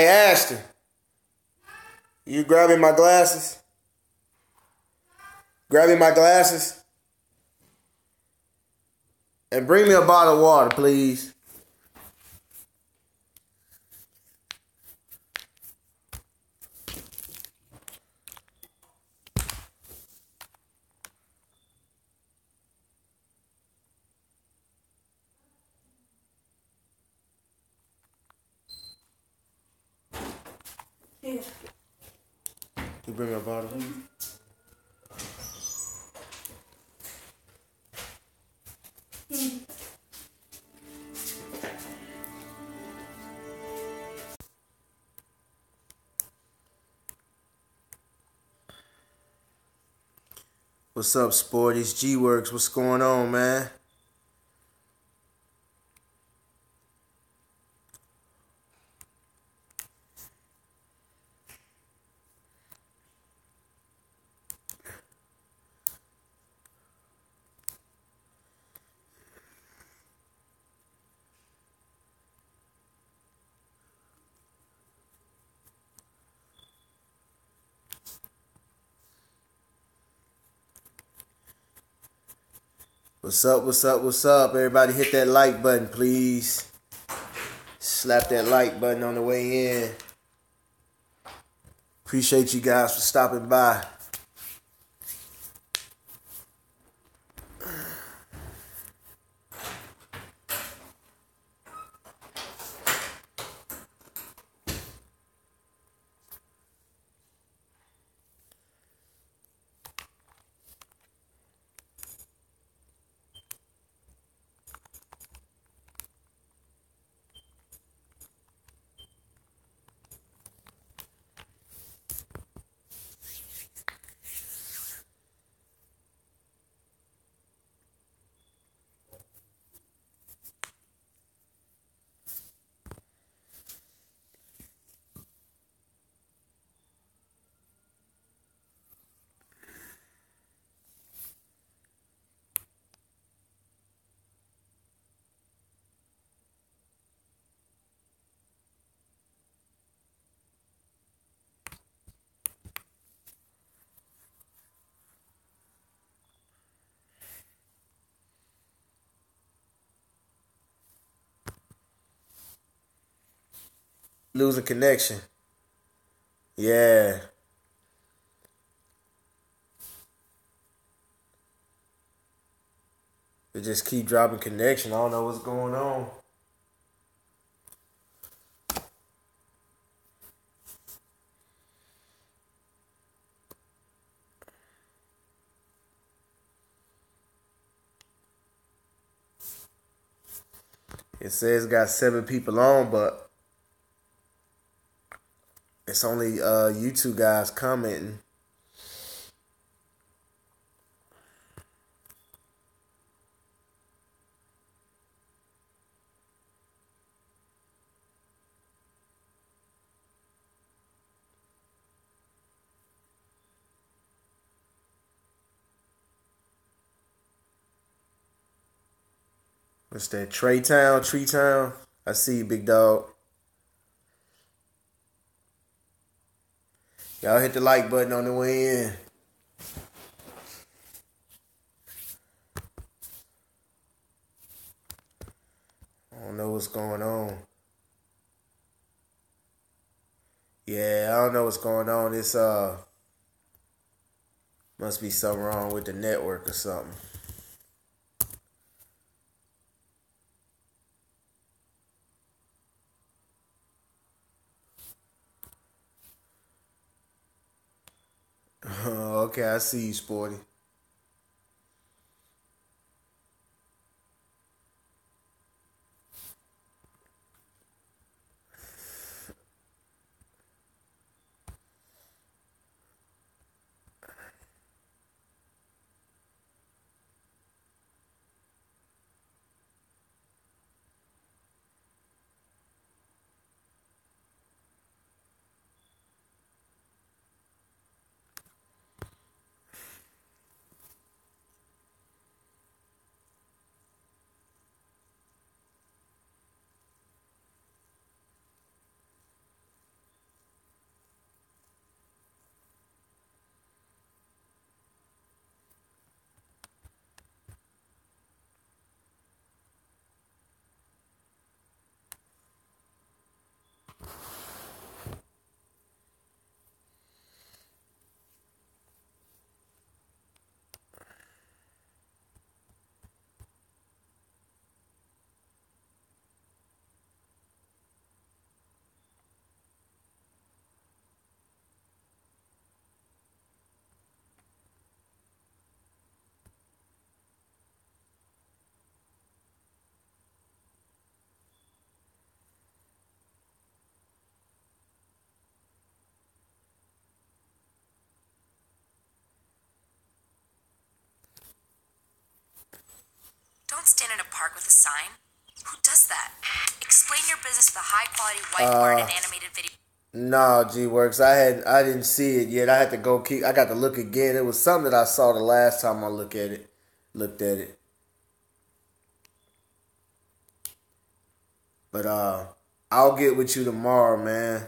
Hey, Ashton, you grabbing my glasses? Grabbing my glasses? And bring me a bottle of water, please. Yeah. You bring me a bottle, please? What's up, sport? It's G-Works. What's going on, man? What's up, what's up, what's up? Everybody hit that like button, please. Slap that like button on the way in. Appreciate you guys for stopping by. Losing connection. Yeah. It just keep dropping connection. I don't know what's going on. It says got 7 people on, but it's only you two guys commenting. What's that? Tree Town? I see you, big dog. Y'all hit the like button on the way in. I don't know what's going on. Yeah, I don't know what's going on. It's must be something wrong with the network or something. Okay, I see you, Sporty. anyone stand in a park with a sign? Who does that? Explain your business with a high-quality whiteboard and animated video. No, G-Works. I didn't see it yet. I had to go I got to look again. It was something that I saw the last time I looked at it. But I'll get with you tomorrow, man.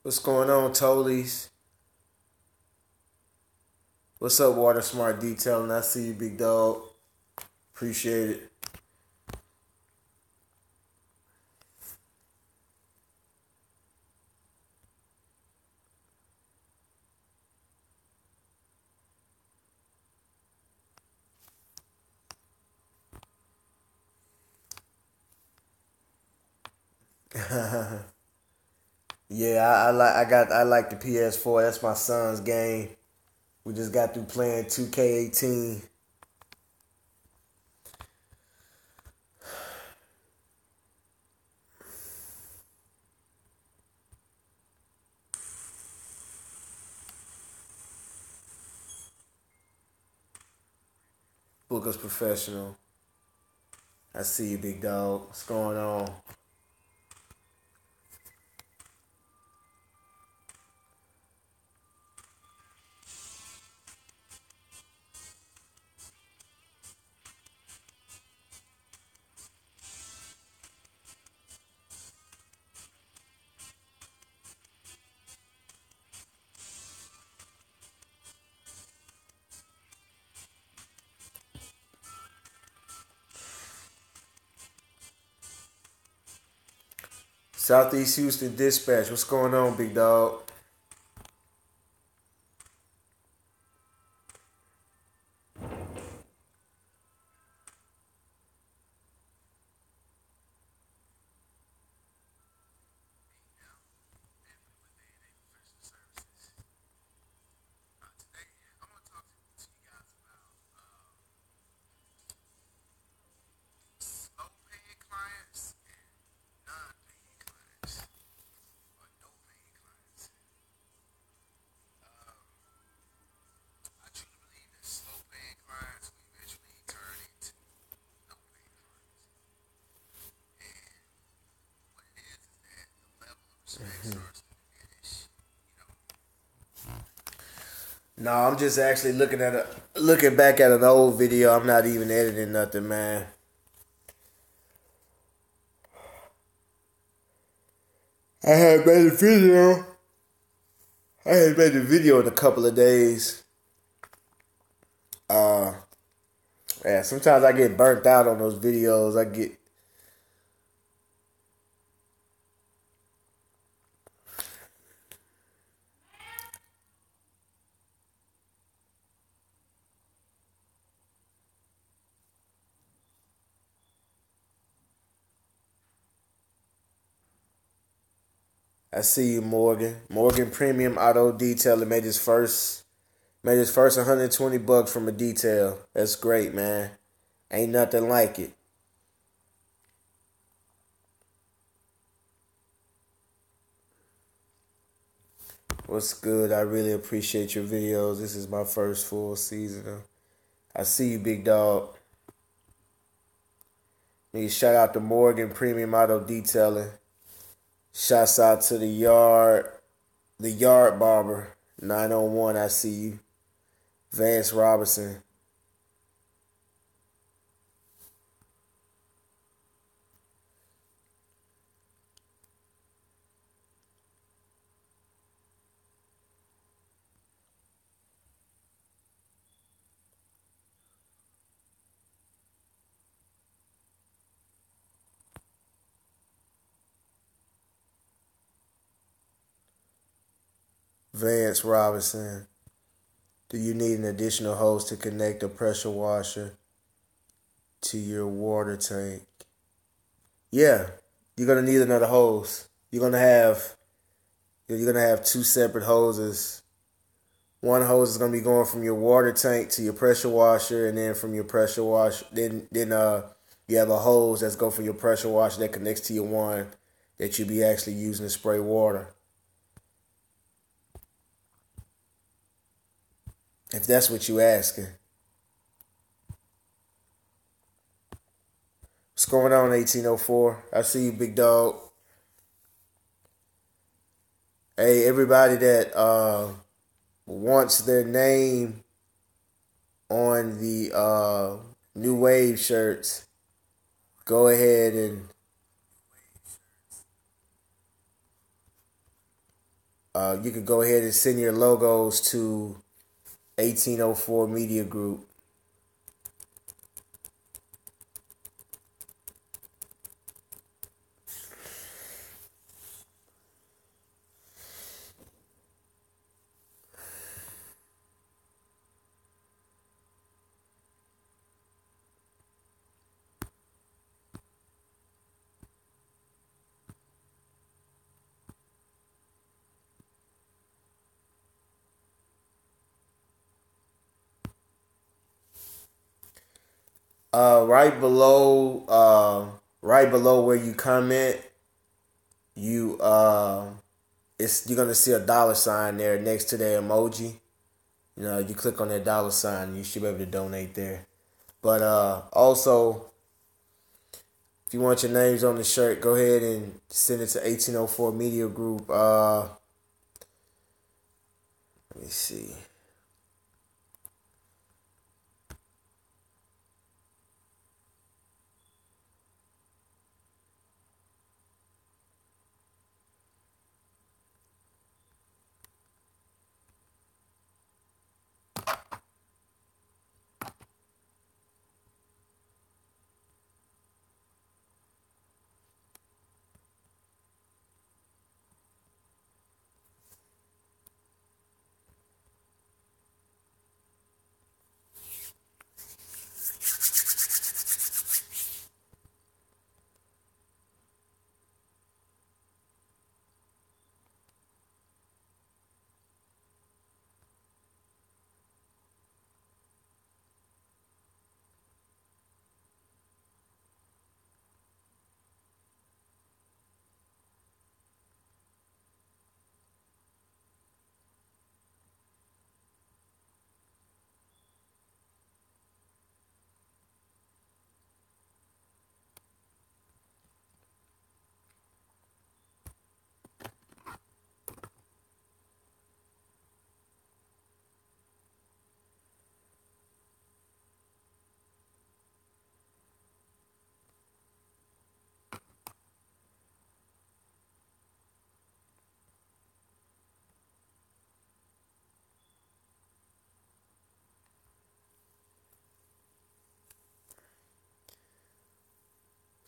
What's going on, Tolies? What's up, Water Smart Detailing? I see you, big dog. Appreciate it. Yeah, I like the PS4. That's my son's game. We just got through playing 2K18. Booker's professional. I see you, big dog. What's going on? Southeast Houston Dispatch. What's going on, big dog? No, I'm just actually looking back at an old video. I'm not even editing nothing, man. I had made a video. I had made a video in a couple of days. Yeah, sometimes I get burnt out on those videos. I see you, Morgan. Morgan Premium Auto Detailing made his first $120 from a detail. That's great, man. Ain't nothing like it. What's good? I really appreciate your videos. This is my first full season. I see you, big dog. Need shout out to Morgan Premium Auto Detailing. Shouts out to the yard barber 901. I see you, Vance Robinson. Vance Robinson. Do you need an additional hose to connect a pressure washer to your water tank? Yeah, you're gonna need another hose. You're gonna have two separate hoses. One hose is gonna be going from your water tank to your pressure washer, and then from your pressure washer, then you have a hose that's go from your pressure washer that connects to your one that you be actually using to spray water. If that's what you asking. What's going on, 1804? I see you, big dog. Hey, everybody that wants their name on the New Wave shirts, go ahead and you can go ahead and send your logos to 1804 Media Group. Right below where you comment, you're gonna see a $sign there next to the emoji. You know, you click on that $sign, you should be able to donate there. But also, if you want your names on the shirt, go ahead and send it to 1804 Media Group. Let me see.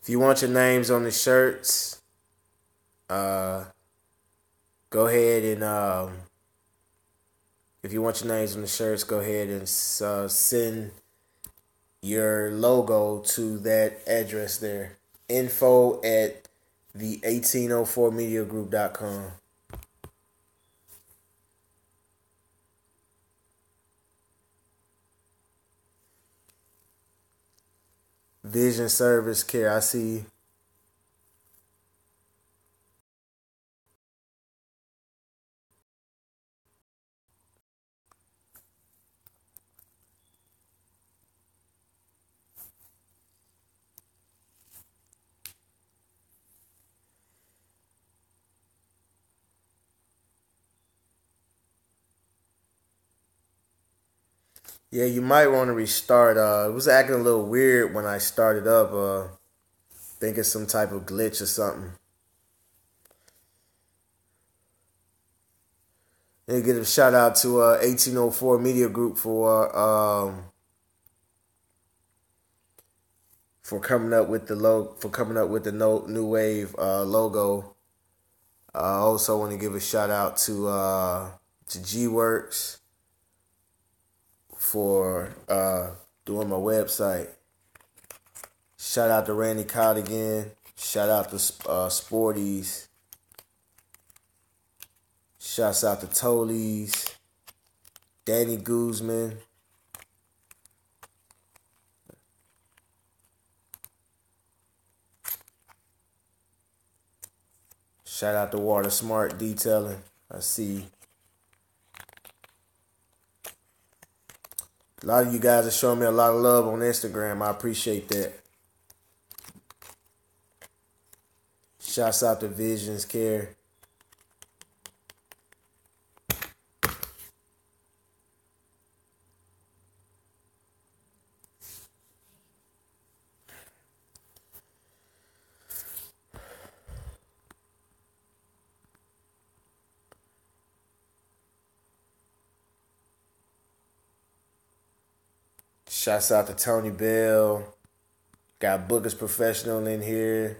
If you want your names on the shirts, go ahead and if you want your names on the shirts, go ahead and send your logo to that address there. Info at The 1804mediagroup.com. Vision Service Care, I see you. Yeah, you might want to restart. It was acting a little weird when I started up. Think it's some type of glitch or something. And give a shout out to 1804 Media Group for coming up with the new wave logo. I also want to give a shout out to G Works for doing my website. Shout out to Randy Cott again. Shout out to Sporties. Shouts out to Tolies, Danny Guzman. Shout out to Water Smart Detailing. I see a lot of you guys are showing me a lot of love on Instagram. I appreciate that. Shouts out to Visions Care. Shouts out to Tony Bell. Got Bookers Professional in here.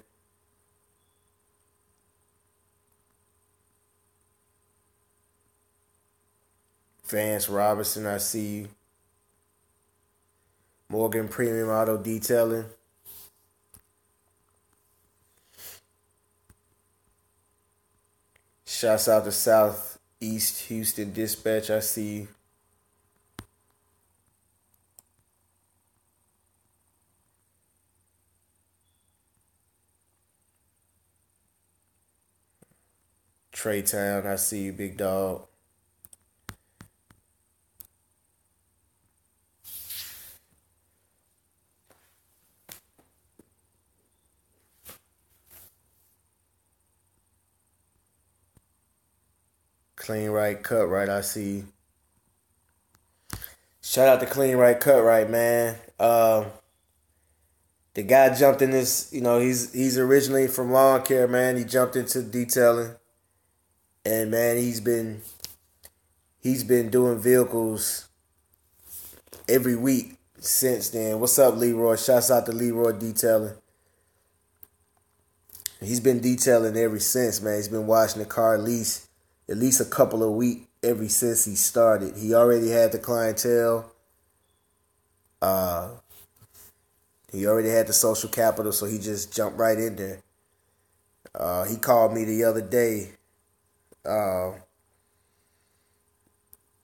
Vance Robertson, I see you. Morgan Premium Auto Detailing. Shouts out to Southeast Houston Dispatch, I see you. Trey Town, I see you, big dog. Clean Right, Cut Right, I see you. Shout out to Clean Right, Cut Right, man. The guy jumped in this, he's originally from lawn care, man. He jumped into detailing. And man, he's been doing vehicles every week since then. What's up, Leroy? Shouts out to Leroy Detailing. He's been detailing ever since, man. He's been washing the car at least a couple of weeks ever since he started. He already had the clientele. He already had the social capital, so he just jumped right in there. He called me the other day,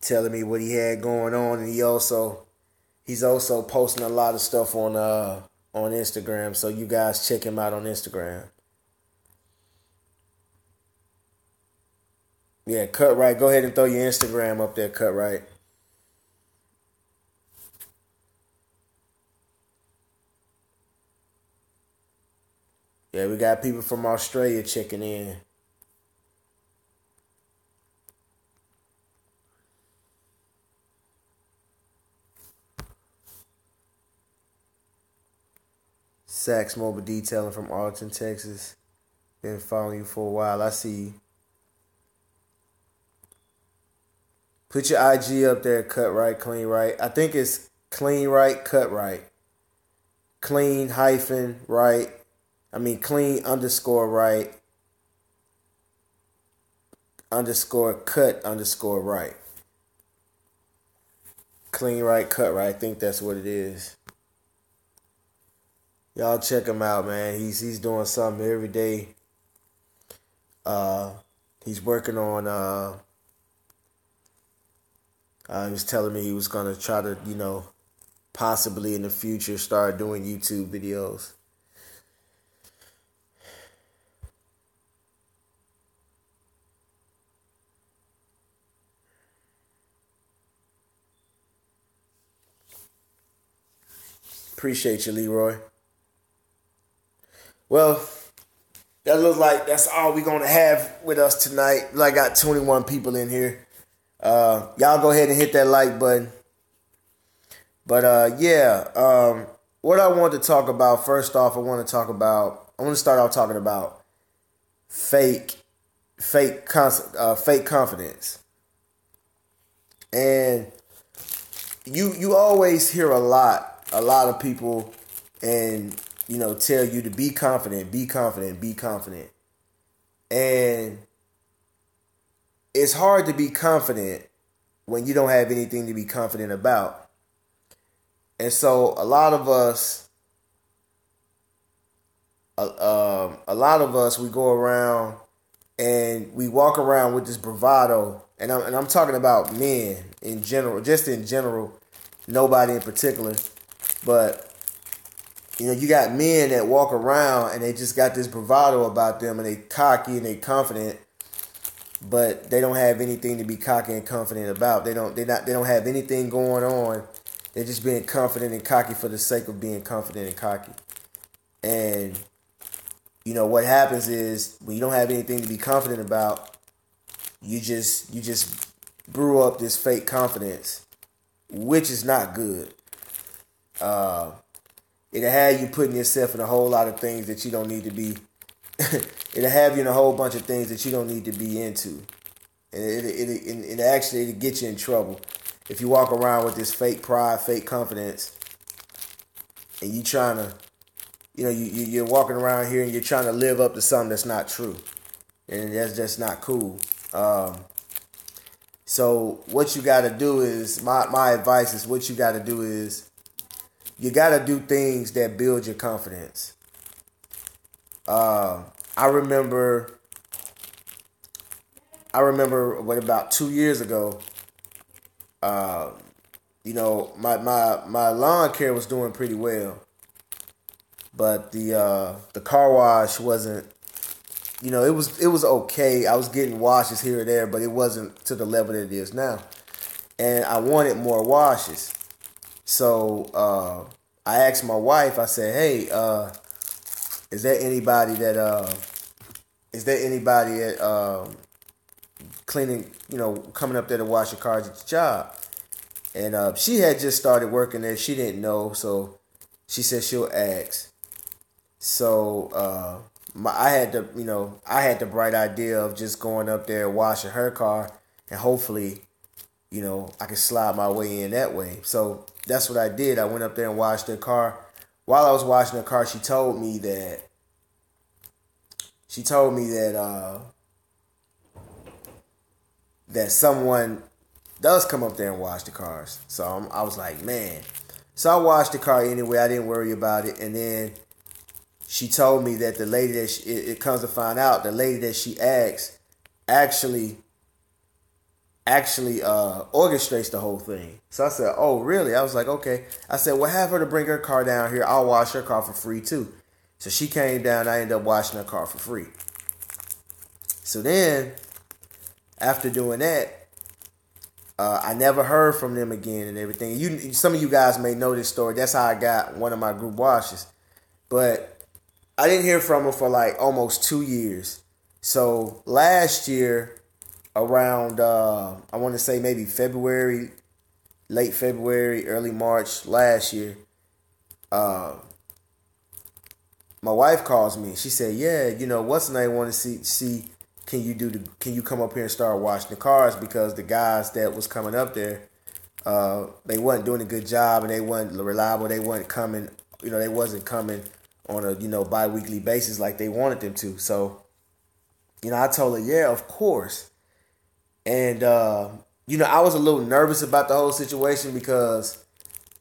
telling me what he had going on, and he's also posting a lot of stuff on Instagram. So you guys check him out on Instagram. Yeah, Cut Right. Go ahead and throw your Instagram up there, Cut Right. Yeah, we got people from Australia checking in. Saks Mobile Detailing from Arlington, Texas. Been following you for a while. I see you. Put your IG up there, Cut Right, Clean Right. I think it's Clean Right, Cut Right. Clean hyphen right. Clean underscore right. Underscore cut underscore right. Clean Right, Cut Right. I think that's what it is. Y'all check him out, man. He's doing something every day. He's working on. He was telling me he was gonna try to, possibly in the future start doing YouTube videos. Appreciate you, Leroy. Well, that looks like that's all we're gonna have with us tonight. I got 21 people in here. Y'all go ahead and hit that like button. But what I want to talk about first off, I want to start off talking about fake confidence. And you always hear a lot of people and tell you to be confident, be confident, be confident. And it's hard to be confident when you don't have anything to be confident about. And so a lot of us, we go around and we walk around with this bravado, and I'm talking about men in general, just in general, nobody in particular, but you got men that walk around and they just got this bravado about them, and they cocky and they confident, but they don't have anything to be cocky and confident about. They don't have anything going on. They're just being confident and cocky for the sake of being confident and cocky. And what happens is when you don't have anything to be confident about, you just brew up this fake confidence, which is not good. It'll have you putting yourself in a whole lot of things that you don't need to be. It'll have you in a whole bunch of things that you don't need to be into. And it'll get you in trouble. If you walk around with this fake pride, fake confidence, and you trying to, you're walking around here and you're trying to live up to something that's not true. And that's just not cool. So what you got to do is, my advice is, what you got to do is, you got to do things that build your confidence. I remember about 2 years ago, my lawn care was doing pretty well, but the car wash wasn't, it was okay. I was getting washes here or there, but it wasn't to the level that it is now, and I wanted more washes. So I asked my wife. I said, "Hey, is there anybody that cleaning, coming up there to wash your cars at your job?" And she had just started working there. She didn't know, so she said she'll ask. So I had the bright idea of just going up there and washing her car, and hopefully, I could slide my way in that way. So that's what I did. I went up there and washed her car. While I was washing her car, she told me that that someone does come up there and wash the cars. So I was like, man. So I washed the car anyway. I didn't worry about it. And then she told me that the lady that it comes to find out, the lady that she asked actually orchestrates the whole thing. So I said, oh, really? I was like, okay. I said, well, have her to bring her car down here. I'll wash her car for free, too. So she came down. I ended up washing her car for free. So then, after doing that, I never heard from them again and everything. Some of you guys may know this story. That's how I got one of my group washes. But I didn't hear from them for like almost 2 years. So last year, around, I want to say maybe February, late February, early March last year, my wife calls me. She said, yeah, what's the name, want to see can you come up here and start washing the cars, because the guys that was coming up there, they wasn't doing a good job and they wasn't reliable. They wasn't coming, they wasn't coming on a bi-weekly basis like they wanted them to. So, I told her, yeah, of course. And, I was a little nervous about the whole situation because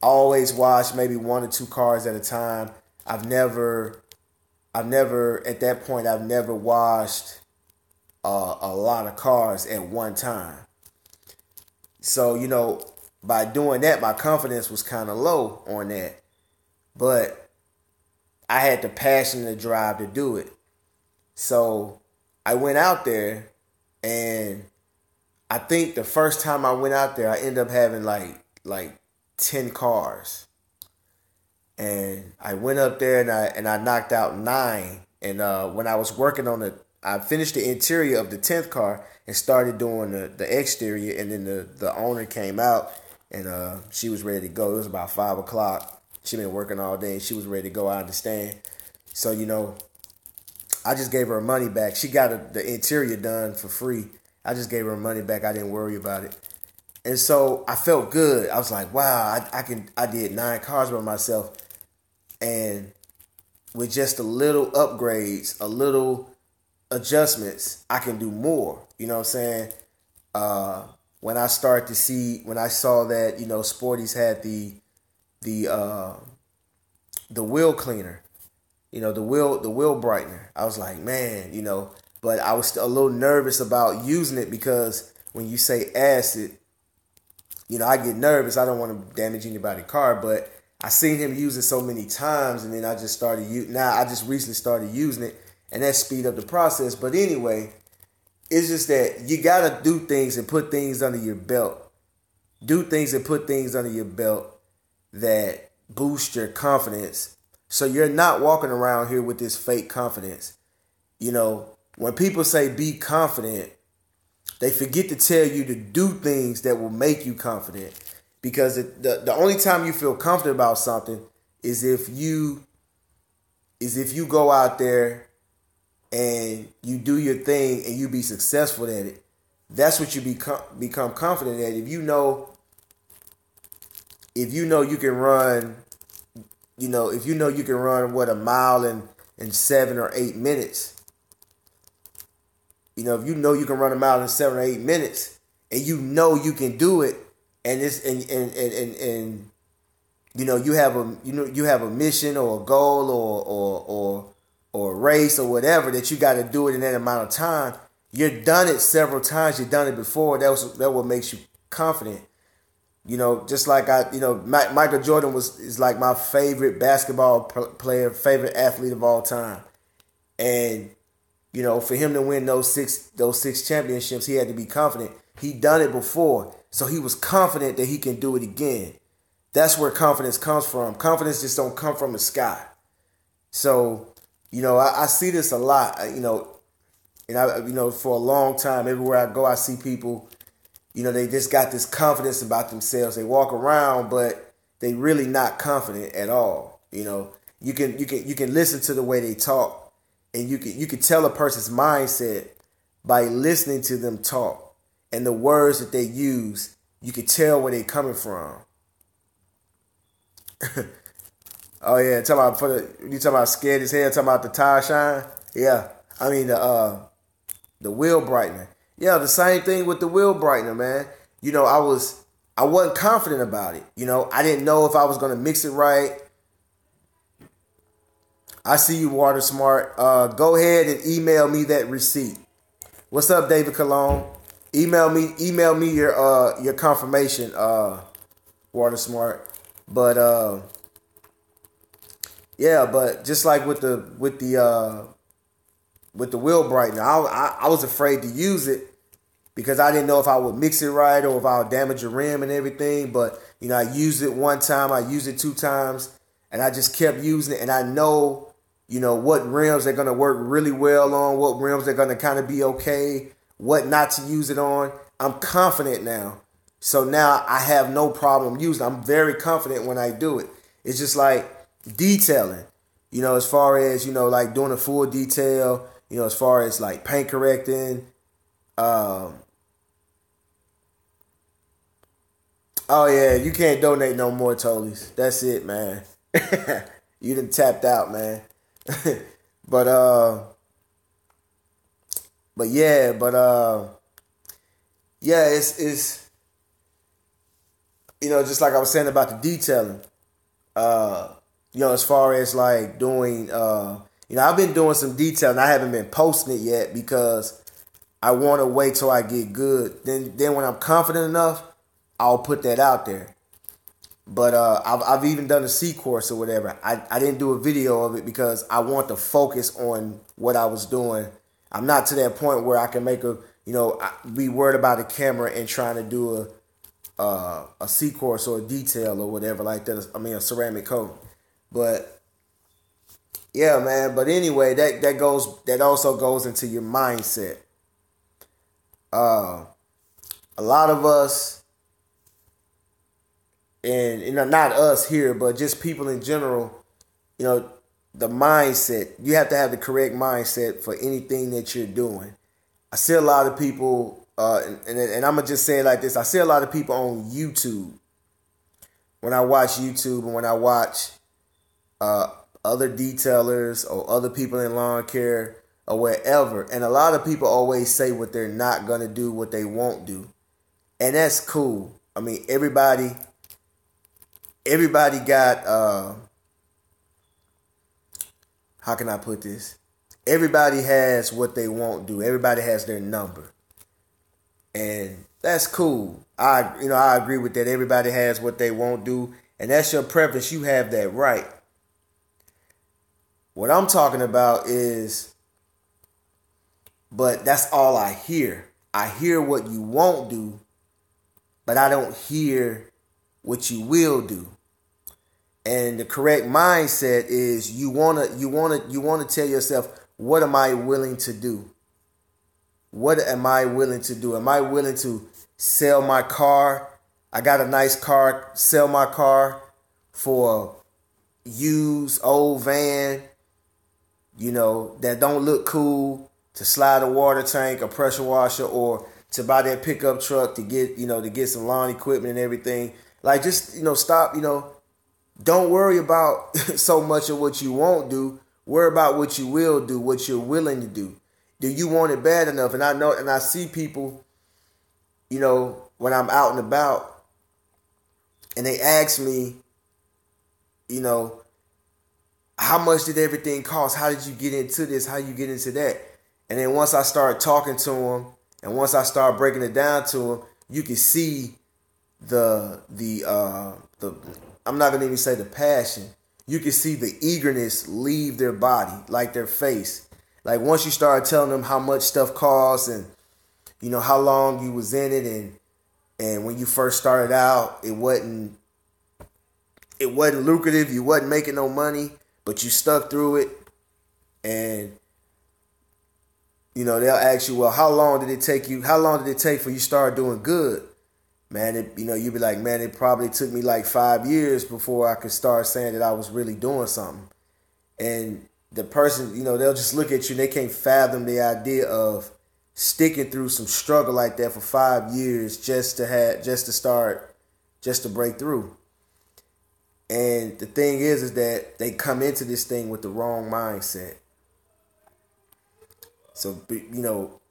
I always wash maybe 1 or 2 cars at a time. I've never, at that point, I've never washed a lot of cars at one time. So, by doing that, my confidence was kind of low on that. But I had the passion and the drive to do it. So I went out there, and I think the first time I went out there, I ended up having like 10 cars. And I went up there and I knocked out 9. And when I was working on I finished the interior of the 10th car and started doing the exterior. And then the owner came out, and she was ready to go. It was about 5 o'clock. She been working all day, and she was ready to go. I understand. So, I just gave her her money back. She got the interior done for free. I just gave her her money back. I didn't worry about it. And so I felt good. I was like, wow, I did 9 cars by myself. And with just a little upgrades, a little adjustments, I can do more. You know what I'm saying? When I saw that, Sporty's had the wheel cleaner, the wheel brightener, I was like, man, but I was still a little nervous about using it, because when you say acid, I get nervous. I don't want to damage anybody's car, but I seen him use it so many times, and then I just recently started using it, and that speed up the process. But anyway, it's just that you gotta do things and put things under your belt. Do things and put things under your belt that boost your confidence, so you're not walking around here with this fake confidence. When people say be confident, they forget to tell you to do things that will make you confident. Because the only time you feel confident about something is if you go out there and you do your thing and you be successful at it. That's what you become confident at. If you know you can run, a mile in 7 or 8 minutes. If you know you can run a mile in 7 or 8 minutes, and you can do it. And it's you have a mission or a goal or a race or whatever that you got to do it in that amount of time. You've done it several times. You've done it before. That what makes you confident. Just like Michael Jordan is like my favorite basketball player, favorite athlete of all time, and for him to win those six championships, he had to be confident. He done it before. So he was confident that he can do it again. That's where confidence comes from. Confidence just don't come from the sky. So, I see this a lot, and for a long time, everywhere I go, I see people, they just got this confidence about themselves. They walk around, but they really not confident at all. You can listen to the way they talk, and you can tell a person's mindset by listening to them talk. And the words that they use, you can tell where they're coming from. Oh yeah, you talking about scared as hell, talking about the tire shine? Yeah. I mean the wheel brightener. Yeah, the same thing with the wheel brightener, man. I wasn't confident about it. I didn't know if I was gonna mix it right. I see you, Water Smart. Go ahead and email me that receipt. What's up, David Cologne? Email me your confirmation, Water Smart. But but just like with the wheel brightener, I was afraid to use it because I didn't know if I would mix it right or if I would damage the rim and everything. But I used it one time, I used it 2 times, and I just kept using it. And I know what rims they're gonna work really well on, what rims they're gonna kind of be okay, what not to use it on. I'm confident now. So now I have no problem using it. I'm very confident when I do it. It's just like detailing, as far as, like doing a full detail, as far as like paint correcting. Oh yeah, you can't donate no more, Tolies. That's it, man. You done tapped out, man. But it's just like I was saying about the detailing. As far as like doing, I've been doing some detailing. I haven't been posting it yet because I want to wait till I get good. Then when I'm confident enough, I'll put that out there. But I've even done a C course or whatever. I didn't do a video of it because I want to focus on what I was doing. I'm not to that point where I can make be worried about a camera and trying to do a C course or a detail or whatever like that. I mean, a ceramic coat. But yeah, man. But anyway, that also goes into your mindset. A lot of us, and not us here, but just people in general, the mindset. You have to have the correct mindset for anything that you're doing. I see a lot of people, and I'm going to just say it like this. I see a lot of people on YouTube. When I watch YouTube and when I watch other detailers or other people in lawn care or wherever, and a lot of people always say what they're not going to do, what they won't do. And that's cool. I mean, everybody got, how can I put this? Everybody has what they won't do. Everybody has their number. And that's cool. I agree with that. Everybody has what they won't do. And that's your preference. You have that right. What I'm talking about is, but that's all I hear. I hear what you won't do, but I don't hear what you will do. And the correct mindset is you wanna tell yourself, what am I willing to do? What am I willing to do? Am I willing to sell my car? I got a nice car, sell my car for a used old van, that don't look cool, to slide a water tank, a pressure washer, or to buy that pickup truck to get some lawn equipment and everything. Like, just, stop, don't worry about so much of what you won't do. Worry about what you will do, what you're willing to do. Do you want it bad enough? And I know, and I see people, when I'm out and about, and they ask me, how much did everything cost? How did you get into this? How you get into that? And then once I start talking to them, and once I start breaking it down to them, you can see the I'm not gonna even say the passion. You can see the eagerness leave their body, like their face. Like, once you start telling them how much stuff costs and how long you was in it, and when you first started out, it wasn't lucrative. You wasn't making no money, but you stuck through it. And they'll ask you, well, how long did it take for you to start doing good? Man, you'd be like, man, it probably took me like 5 years before I could start saying that I was really doing something. And the person, they'll just look at you and they can't fathom the idea of sticking through some struggle like that for 5 years just to break through. And the thing is that they come into this thing with the wrong mindset. So,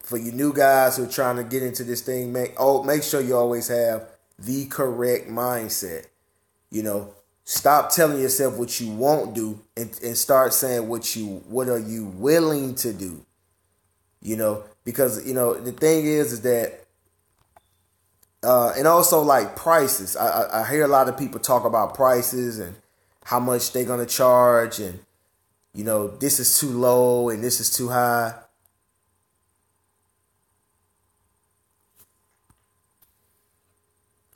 for you new guys who are trying to get into this thing, make sure you always have the correct mindset. Stop telling yourself what you won't do and start saying what are you willing to do. Because the thing is that and also, like, prices. I hear a lot of people talk about prices and how much they're gonna charge, and this is too low and this is too high.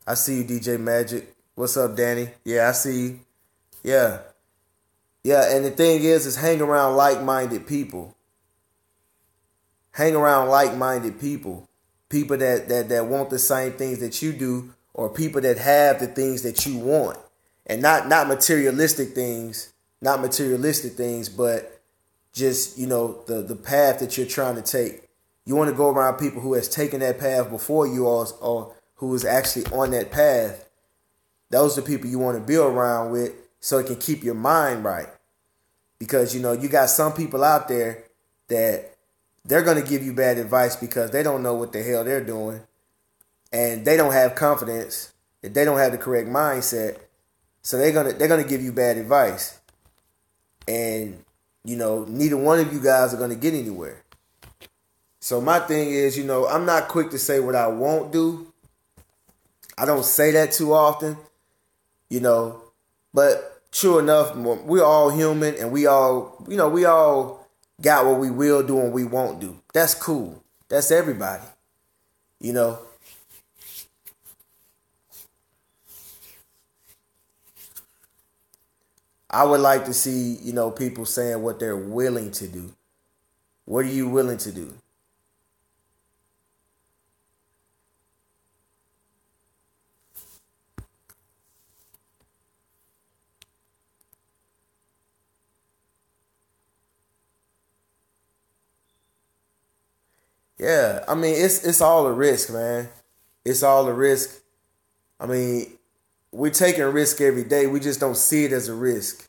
I see you, DJ Magic. What's up, Danny? Yeah, I see you. Yeah. Yeah, and the thing is hang around like-minded people. Hang around like-minded people. People that want the same things that you do, or people that have the things that you want. And not materialistic things, but just, the path that you're trying to take. You want to go around people who has taken that path before you, or who is actually on that path. Those are the people you want to be around with, so it can keep your mind right. Because, you got some people out there that they're going to give you bad advice because they don't know what the hell they're doing. And they don't have confidence. They don't have the correct mindset. So they're gonna give you bad advice. And, neither one of you guys are going to get anywhere. So my thing is, I'm not quick to say what I won't do. I don't say that too often, but true enough, we're all human and we all got what we will do and we won't do. That's cool. That's everybody, I would like to see, people saying what they're willing to do. What are you willing to do? Yeah, I mean, it's all a risk, man. It's all a risk. I mean, we're taking risk every day. We just don't see it as a risk.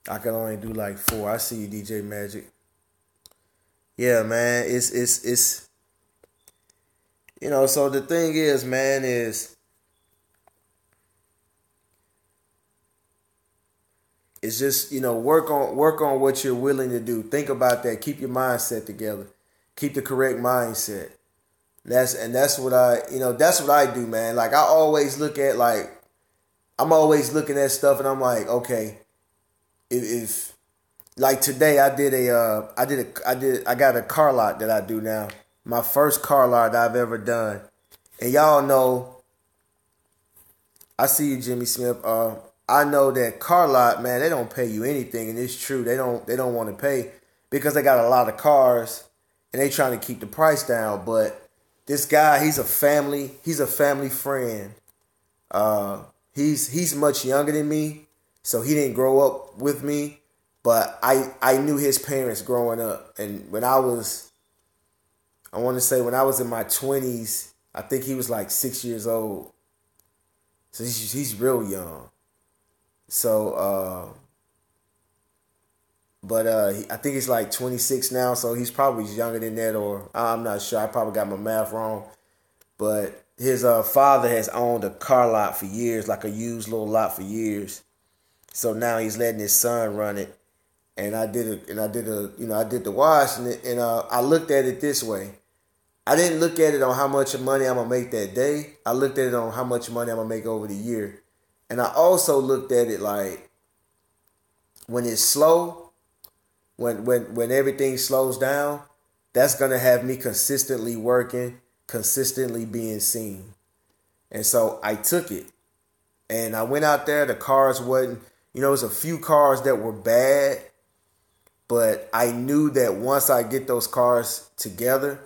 I can only do like 4. I see you, DJ Magic. Yeah, man. It's So the thing is, man, is it's just work on what you're willing to do. Think about that. Keep your mindset together. Keep the correct mindset. That's what I do, man. Like I always look at I'm always looking at stuff and I'm like, okay, if like today I got a car lot that I do now. My first car lot I've ever done. And y'all know, I see you, Jimmy Smith. I know that car lot, man, they don't pay you anything, and it's true. They don't want to pay because they got a lot of cars and they trying to keep the price down. But this guy, he's a family friend. He's much younger than me, so he didn't grow up with me. But I knew his parents growing up, and when I was in my 20s, I think he was like 6 years old. So he's real young. So, I think he's like 26 now, so he's probably younger than that, or I'm not sure. I probably got my math wrong. But his father has owned a car lot for years, like a used little lot for years. So now he's letting his son run it. And I did the wash, and I looked at it this way. I didn't look at it on how much money I'm gonna make that day. I looked at it on how much money I'm gonna make over the year. And I also looked at it like when it's slow, when everything slows down, that's gonna have me consistently working, consistently being seen. And so I took it. And I went out there, the cars wasn't, it was a few cars that were bad, but I knew that once I get those cars together,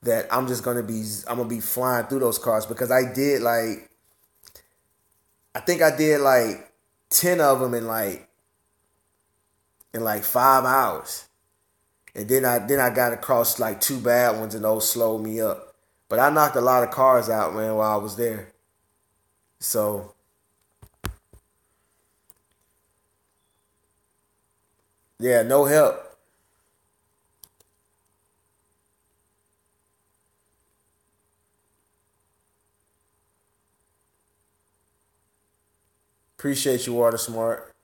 that I'm gonna be flying through those cars, because I did I think I did 10 of them in 5 hours. And then I got across 2 bad ones, and those slowed me up. But I knocked a lot of cars out, man, while I was there. So yeah, no help. Appreciate you, Water Smart.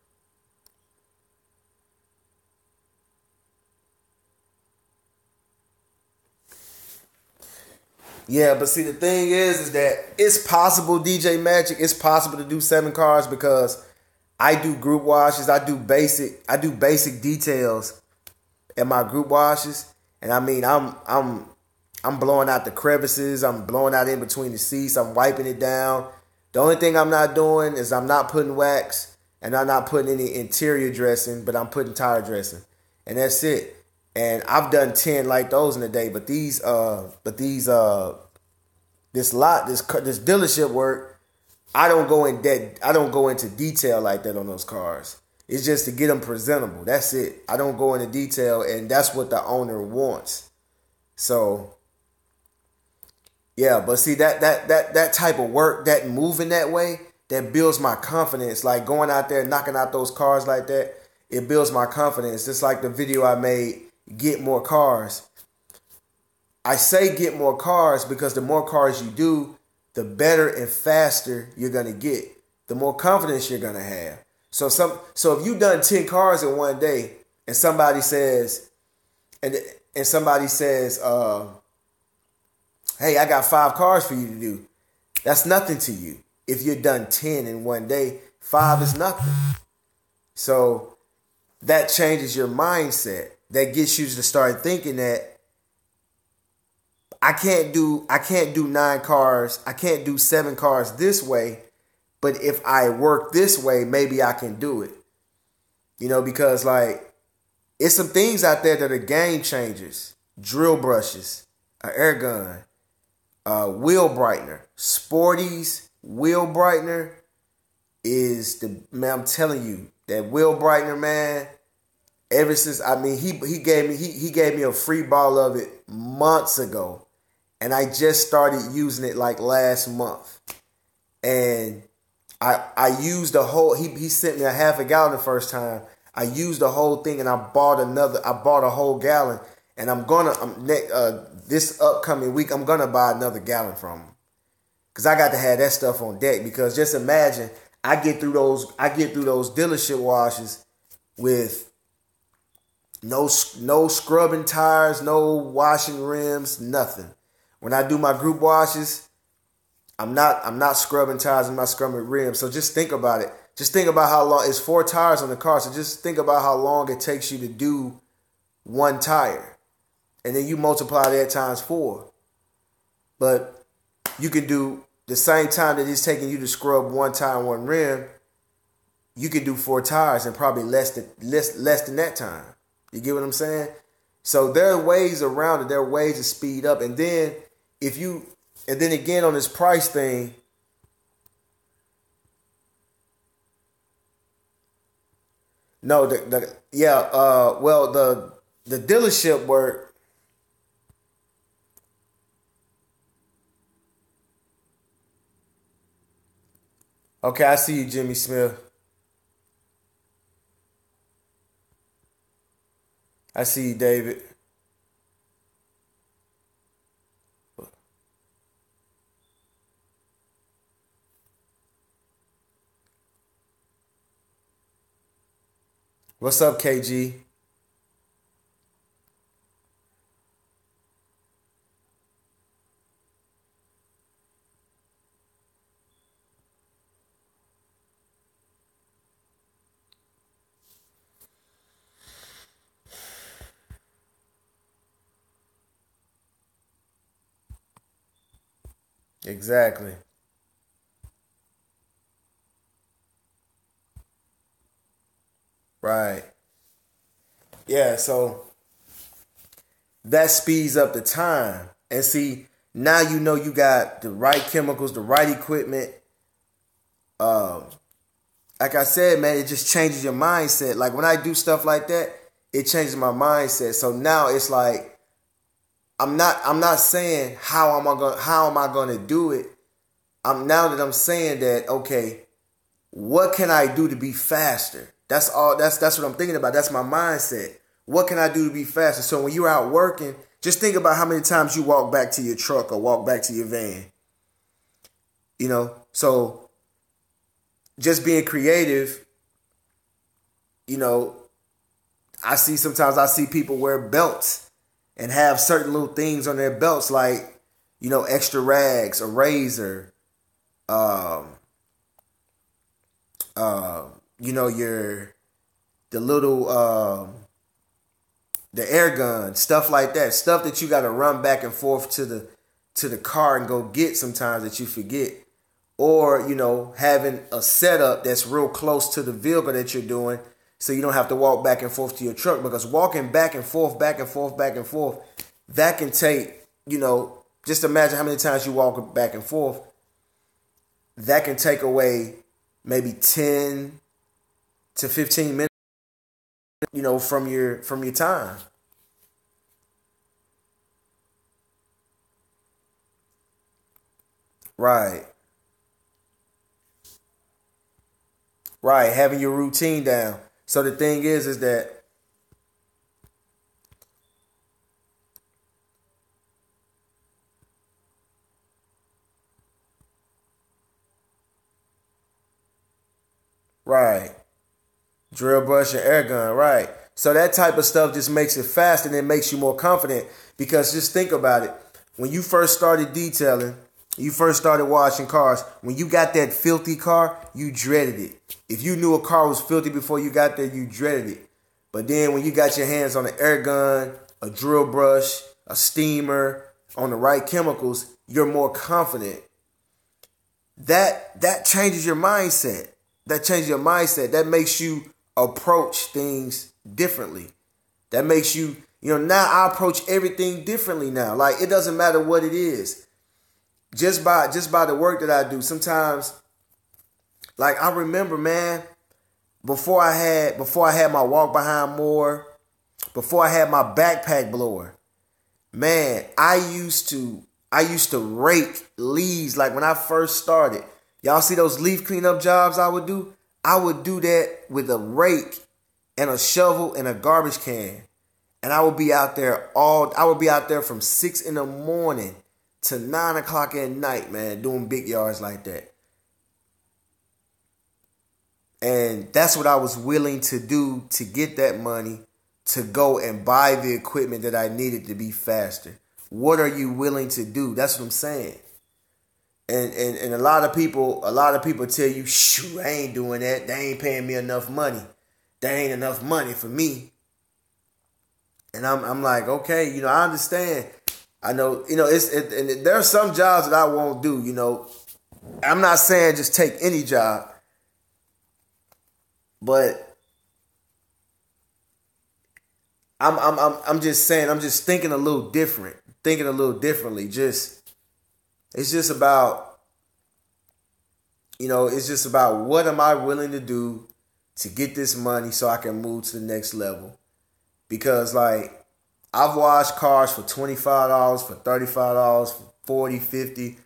Yeah, but see, the thing is that it's possible, DJ Magic, it's possible to do 7 cars, because I do group washes. I do basic details in my group washes. And I mean, I'm blowing out the crevices. I'm blowing out in between the seats. I'm wiping it down. The only thing I'm not doing is I'm not putting wax, and I'm not putting any interior dressing, but I'm putting tire dressing. And that's it. And I've done 10 like those in a day, but this dealership work, I don't go into detail like that on those cars. It's just to get them presentable. That's it. I don't go into detail, and that's what the owner wants. So yeah, but see, that type of work, that moving that way, that builds my confidence. Like going out there, knocking out those cars like that, it builds my confidence. Just like the video I made, get more cars. I say get more cars because the more cars you do, the better and faster you're gonna get. The more confidence you're gonna have. So if you done 10 cars in one day, and somebody says, and somebody says, hey, I got 5 cars for you to do. That's nothing to you. If you're done 10 in one day, 5 is nothing. So that changes your mindset. That gets you to start thinking that I can't do 9 cars. I can't do 7 cars this way. But if I work this way, maybe I can do it. Because like it's some things out there that are game changers. Drill brushes, an air gun, wheel brightener. Sporty's wheel brightener is man, I'm telling you, that wheel brightener, man, ever since, he gave me a free bottle of it months ago. And I just started using it like last month. And I used the whole, he sent me a half a gallon the first time. I used the whole thing and I bought a whole gallon. And this upcoming week, I'm going to buy another gallon from him. Because I got to have that stuff on deck. Because just imagine, I get through those dealership washes with no scrubbing tires, no washing rims, nothing. When I do my group washes, I'm not scrubbing tires, I'm not scrubbing rims. So just think about it. Just think about how long, it's 4 tires on the car. So just think about how long it takes you to do one tire. And then you multiply that times 4. But you can do the same time that it's taking you to scrub 1 tire and 1 rim, you can do 4 tires in probably less than that time. You get what I'm saying? So there are ways around it. There are ways to speed up. And then again on this price thing, no, the dealership work. Okay, I see you, Jimmy Smith. I see you, David. What's up, KG? Exactly. Right. Yeah, so that speeds up the time. And see, now you got the right chemicals, the right equipment. Like I said, man, it just changes your mindset. Like when I do stuff like that, it changes my mindset. So now it's like I'm not saying how am I gonna do it. I'm saying that, okay, what can I do to be faster? That's all. That's what I'm thinking about. That's my mindset. What can I do to be faster? So when you're out working, just think about how many times you walk back to your truck or walk back to your van. So just being creative, sometimes I see people wear belts and have certain little things on their belts like, extra rags, a razor, the air gun, stuff like that, stuff that you got to run back and forth to the car and go get sometimes that you forget, or having a setup that's real close to the vehicle that you're doing, so you don't have to walk back and forth to your truck, because walking back and forth, that can take, just imagine how many times you walk back and forth. That can take away maybe 10 to 15 minutes, from your time. Right. Right. Having your routine down. So the thing is that Right. Drill brush and air gun, right. So that type of stuff just makes it faster and it makes you more confident. Because just think about it. When you first started detailing, you first started washing cars, when you got that filthy car, you dreaded it. If you knew a car was filthy before you got there, you dreaded it. But then when you got your hands on an air gun, a drill brush, a steamer, on the right chemicals, you're more confident. That changes your mindset. That changes your mindset. That makes you approach things differently. That makes you, now I approach everything differently now. Like, it doesn't matter what it is. Just by the work that I do. Sometimes, like, I remember, man, before I had my walk behind mower, before I had my backpack blower, man, I used to rake leaves. Like, when I first started, y'all see those leaf cleanup jobs I would do? I would do that with a rake and a shovel and a garbage can. And I would be out there from 6 in the morning to 9 o'clock at night, man, doing big yards like that. And that's what I was willing to do to get that money to go and buy the equipment that I needed to be faster. What are you willing to do? That's what I'm saying. And a lot of people tell you, shoot, I ain't doing that. They ain't paying me enough money. That ain't enough money for me. And I'm like, okay, I understand. I know, and there are some jobs that I won't do, I'm not saying just take any job. But I'm just saying, I'm just thinking a little different. Thinking a little differently. It's just about what am I willing to do to get this money so I can move to the next level. Because, like, I've washed cars for $25, for $35, for $40, $50,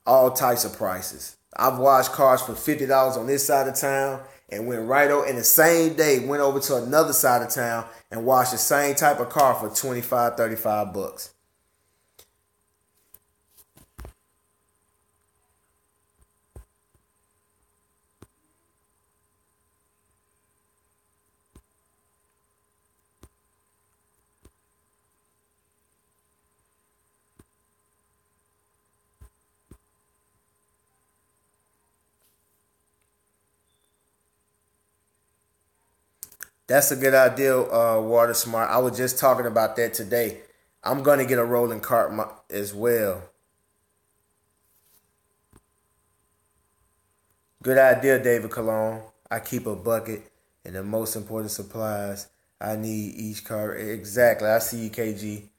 all types of prices. I've washed cars for $50 on this side of town and went right over, and the same day went over to another side of town and washed the same type of car for $25, $35. That's a good idea, Water Smart. I was just talking about that today. I'm going to get a rolling cart as well. Good idea, David Cologne. I keep a bucket and the most important supplies I need each car. Exactly. I see you, KG.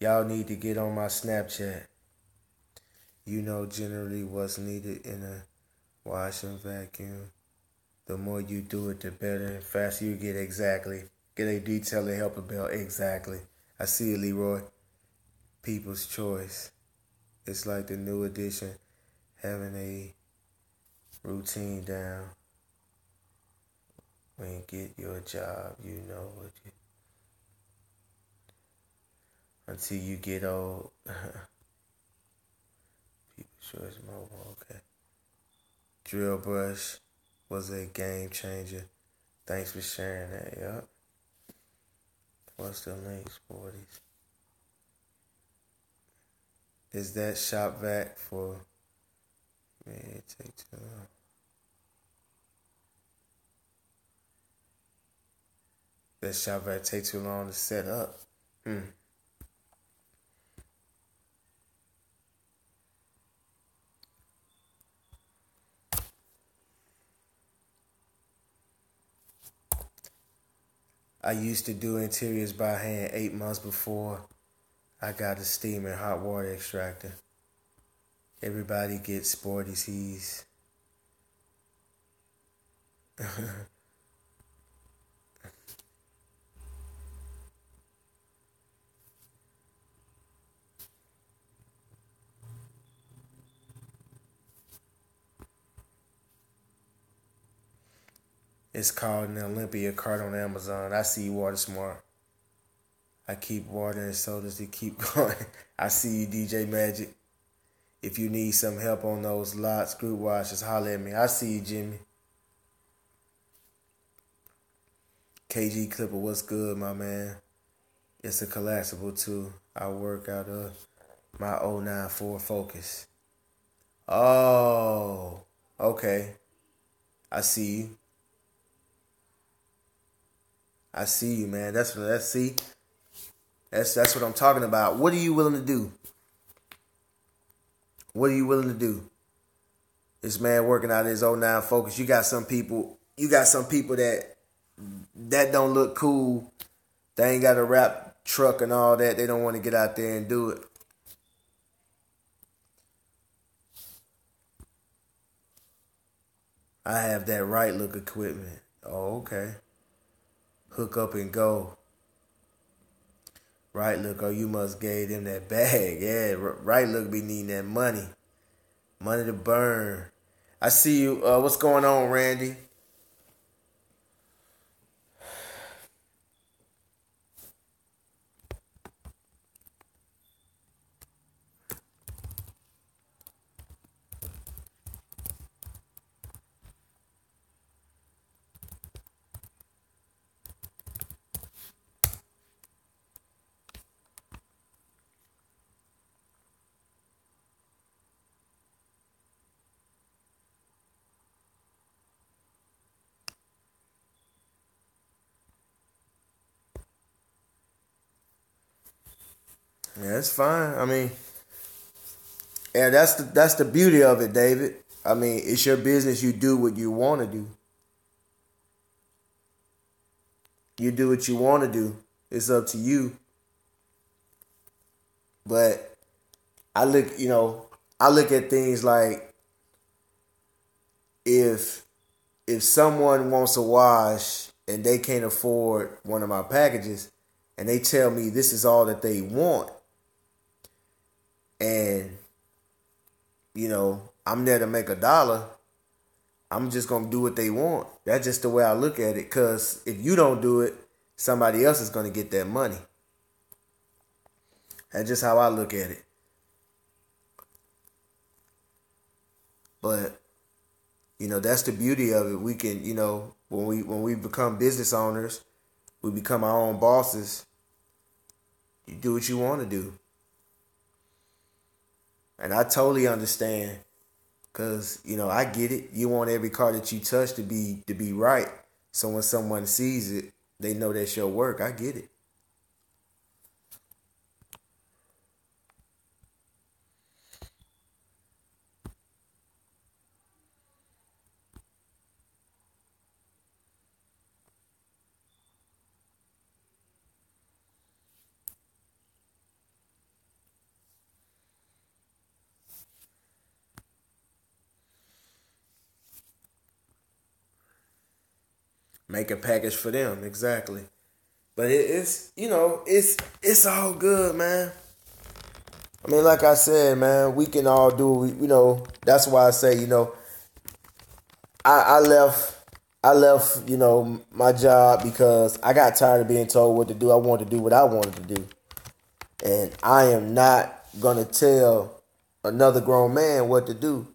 Y'all need to get on my Snapchat. Generally what's needed in a wash and vacuum. The more you do it, the better and faster you get. Exactly. Get a detailing helper belt. Exactly. I see it, Leroy. People's choice. It's like the new edition, having a routine down. When you get your job, you know what you... Until you get old. People's choice mobile. Okay. Drill brush was a game changer. Thanks for sharing that, yup. What's the link, Sporties? Is that shop vac for... Man, it takes too long. That shop vac take too long to set up. I used to do interiors by hand 8 months before I got a steam and hot water extractor. Everybody gets sporty seas. It's called an Olympia cart on Amazon. I see you, Water Smart. I keep watering sodas to keep going. I see you, DJ Magic. If you need some help on those lots, group watches, holler at me. I see you, Jimmy. KG Clipper, what's good, my man? It's a collapsible too. I work out of my '09 Ford Focus. Oh, okay. I see you. I see you, man. That's what I'm talking about. What are you willing to do? What are you willing to do? This man working out his '09 Focus. You got some people that don't look cool. They ain't got a wrap truck and all that. They don't want to get out there and do it. I have that right look equipment. Oh, okay. Hook up and go. Right look, oh, you must gave them that bag. Yeah, right look be needing that money. Money to burn. I see you. What's going on, Randy? Yeah, it's fine. I mean, yeah, that's the beauty of it, David. I mean, it's your business. You do what you want to do. You do what you want to do. It's up to you. But I look at things like if someone wants a wash and they can't afford one of my packages and they tell me this is all that they want and I'm there to make $1, I'm just going to do what they want. That's just the way I look at it, because if you don't do it, somebody else is going to get that money. That's just how I look at it. But that's the beauty of it. We can, when we become business owners, we become our own bosses. You do what you want to do. And I totally understand, because, I get it. You want every car that you touch to be right. So when someone sees it, they know that's your work. I get it. Make a package for them, exactly. But it's all good, man. I mean, like I said, man, we can all do. That's why I say, I left, my job because I got tired of being told what to do. I wanted to do what I wanted to do, and I am not gonna tell another grown man what to do.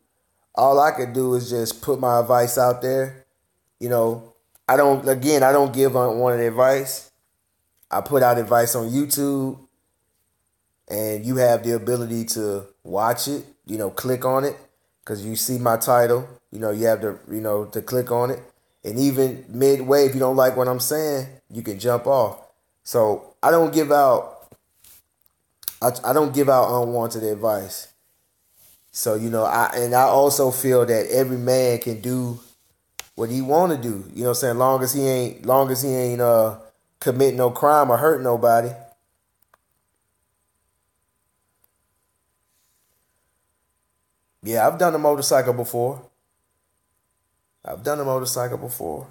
All I could do is just put my advice out there. I don't give unwanted advice. I put out advice on YouTube, and you have the ability to watch it, click on it, because you see my title, you have to click on it. And even midway, if you don't like what I'm saying, you can jump off. So I don't give out unwanted advice. So, I also feel that every man can do what he want to do. You know what I'm saying? Long as he ain't commit no crime or hurt nobody. Yeah, I've done a motorcycle before. I've done a motorcycle before.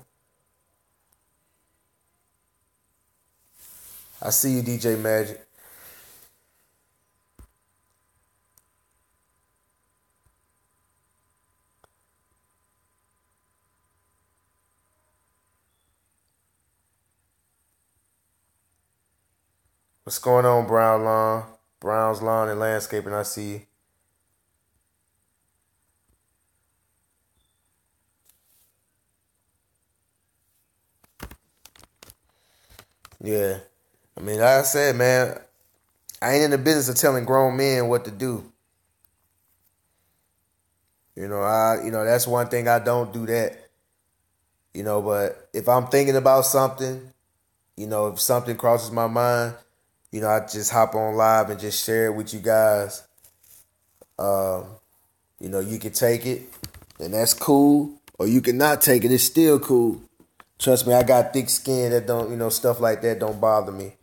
I see you, DJ Magic. What's going on, Brown's Lawn and Landscaping? I see you. Yeah. I mean, like I said, man, I ain't in the business of telling grown men what to do. That's one thing I don't do that. But if I'm thinking about something, if something crosses my mind, I just hop on live and just share it with you guys. Um, you can take it, and that's cool, or you can not take it. It's still cool. Trust me, I got thick skin that don't, stuff like that don't bother me.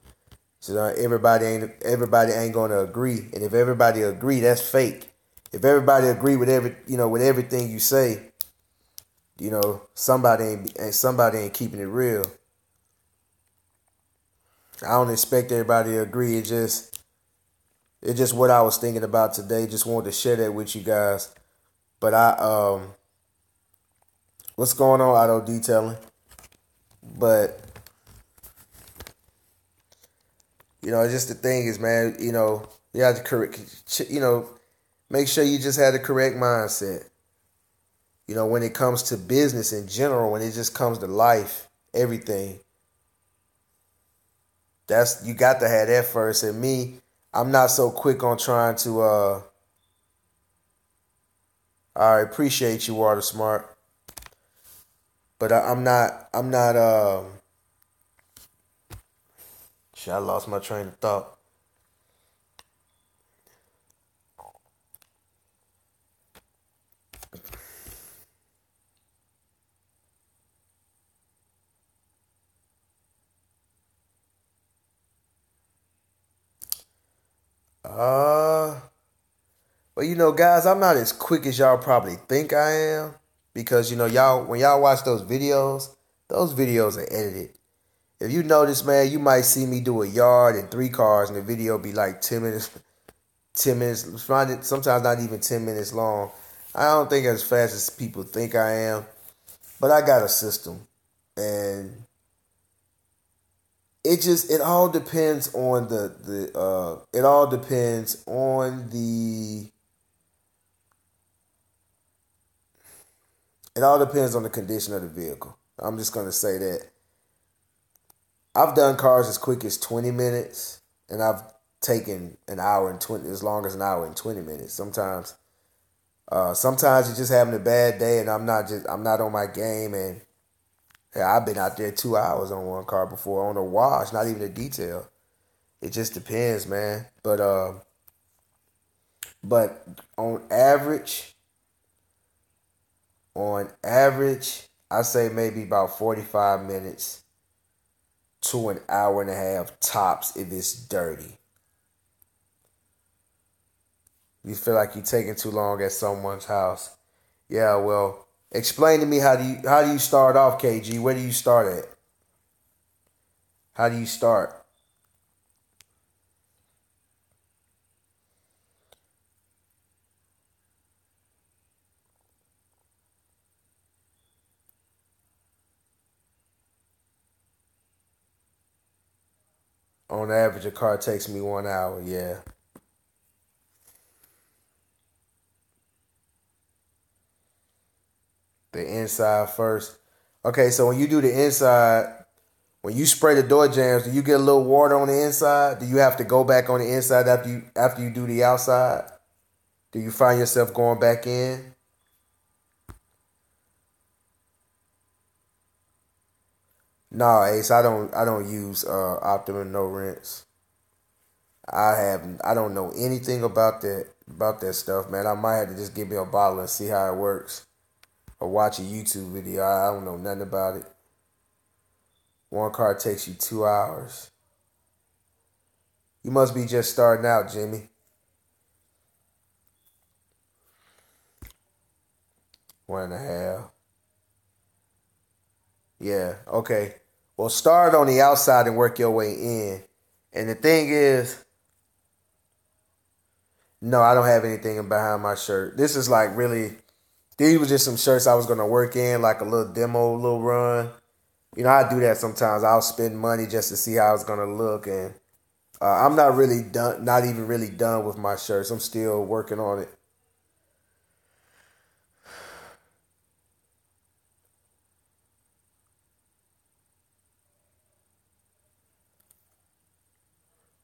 So everybody ain't gonna agree, and if everybody agree, that's fake. If everybody agree with with everything you say, somebody ain't keeping it real. I don't expect everybody to agree. It's just what I was thinking about today. Just wanted to share that with you guys. But what's going on, auto detailing? But just the thing is, man, you have to correct, make sure you just have the correct mindset. When it comes to business in general, when it just comes to life, everything, you got to have that first. And me, I'm not so quick on trying to. I appreciate you, Water Smart, but I'm not. I'm not. Shit, I lost my train of thought. Uh, well, guys, I'm not as quick as y'all probably think I am because y'all when y'all watch those videos are edited. If you notice, man, you might see me do a yard and 3 cars, and the video be like 10 minutes, 10 minutes. Sometimes not even 10 minutes long. I don't think as fast as people think I am, but I got a system, and it all depends on it all depends on the condition of the vehicle. I'm just gonna say that. I've done cars as quick as 20 minutes, and I've taken an hour and 20, as long as an hour and 20 minutes. Sometimes you're just having a bad day, and I'm not on my game, and yeah, I've been out there 2 hours on one car before on a wash, not even a detail. It just depends, man. But on average, I say maybe about 45 minutes to an hour and a half tops if it's dirty. You feel like you're taking too long at someone's house. Yeah, well, explain to me how do you start off, KG? Where do you start at? How do you start? On average, a car takes me 1 hour. Yeah. The inside first. Okay, so when you do the inside, when you spray the door jams, do you get a little water on the inside? Do you have to go back on the inside after you do the outside? Do you find yourself going back in? No, Ace, I don't use Optimum no rinse. I don't know anything about that stuff, man. I might have to just give me a bottle and see how it works. Or watch a YouTube video. I don't know nothing about it. One car takes you 2 hours. You must be just starting out, Jimmy. 1.5. Yeah, okay. Well, start on the outside and work your way in. And the thing is, no, I don't have anything behind my shirt. This is like really, these were just some shirts I was going to work in, like a little demo, little run. I do that sometimes. I'll spend money just to see how it's going to look. And I'm not really done, not even really done with my shirts. I'm still working on it.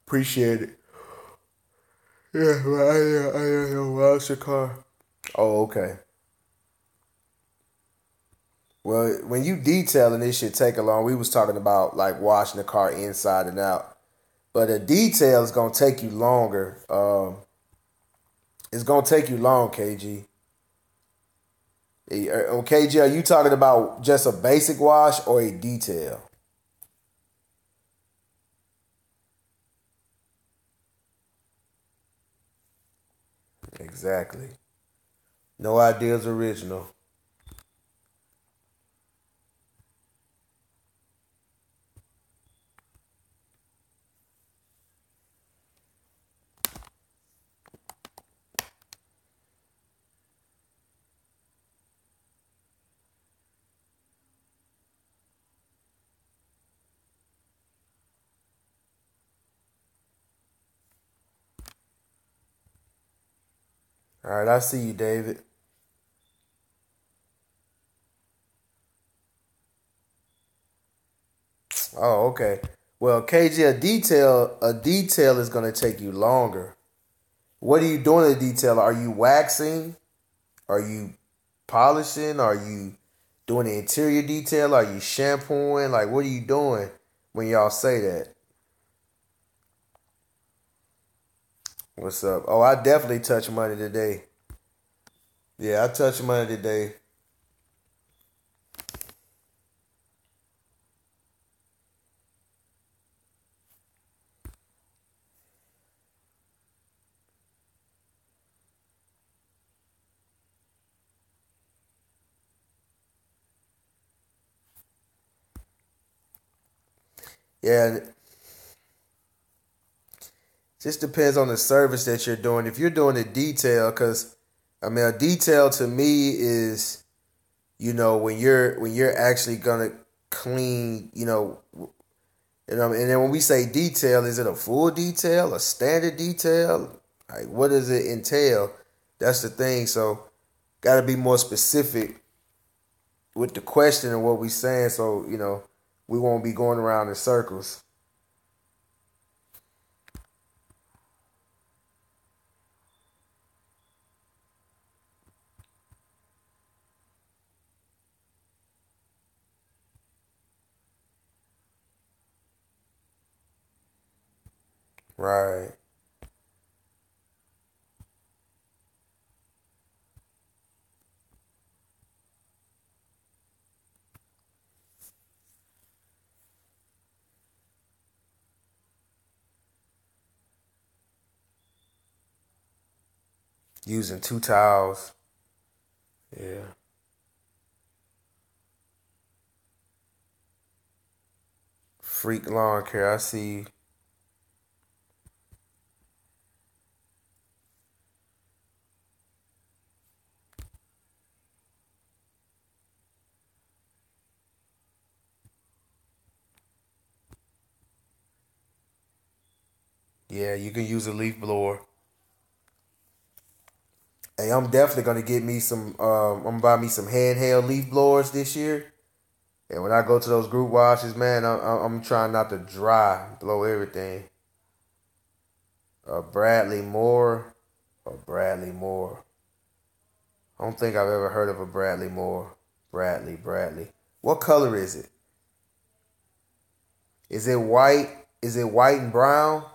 Appreciate it. Yeah, well, I know. What's your car? Oh, okay. Well, when you detailing this shit take a long. We was talking about like washing the car inside and out, but a detail is gonna take you longer. It's gonna take you long, KG. KG, are you talking about just a basic wash or a detail? Exactly. No ideas original. All right, I see you, David. Oh, okay. Well, KG, a detail is gonna take you longer. What are you doing in the detail? Are you waxing? Are you polishing? Are you doing the interior detail? Are you shampooing? Like, what are you doing when y'all say that? What's up? Oh, I definitely touch money today. Yeah, I touch money today. Yeah, just depends on the service that you're doing. If you're doing a detail, because I mean, a detail to me is when you're actually gonna clean, and then when we say detail, is it a full detail, a standard detail? Like, what does it entail? That's the thing. So, got to be more specific with the question and what we saying. So, we won't be going around in circles. Right. Using two towels. Yeah. Freak lawn care. I see. Yeah, you can use a leaf blower. Hey, I'm definitely gonna get me some. I'm gonna buy me some handheld leaf blowers this year. And when I go to those group washes, man, I'm trying not to dry blow everything. Bradley Moore or Bradley Moore. I don't think I've ever heard of a Bradley Moore. Bradley. What color is it? Is it white? Is it white and brown?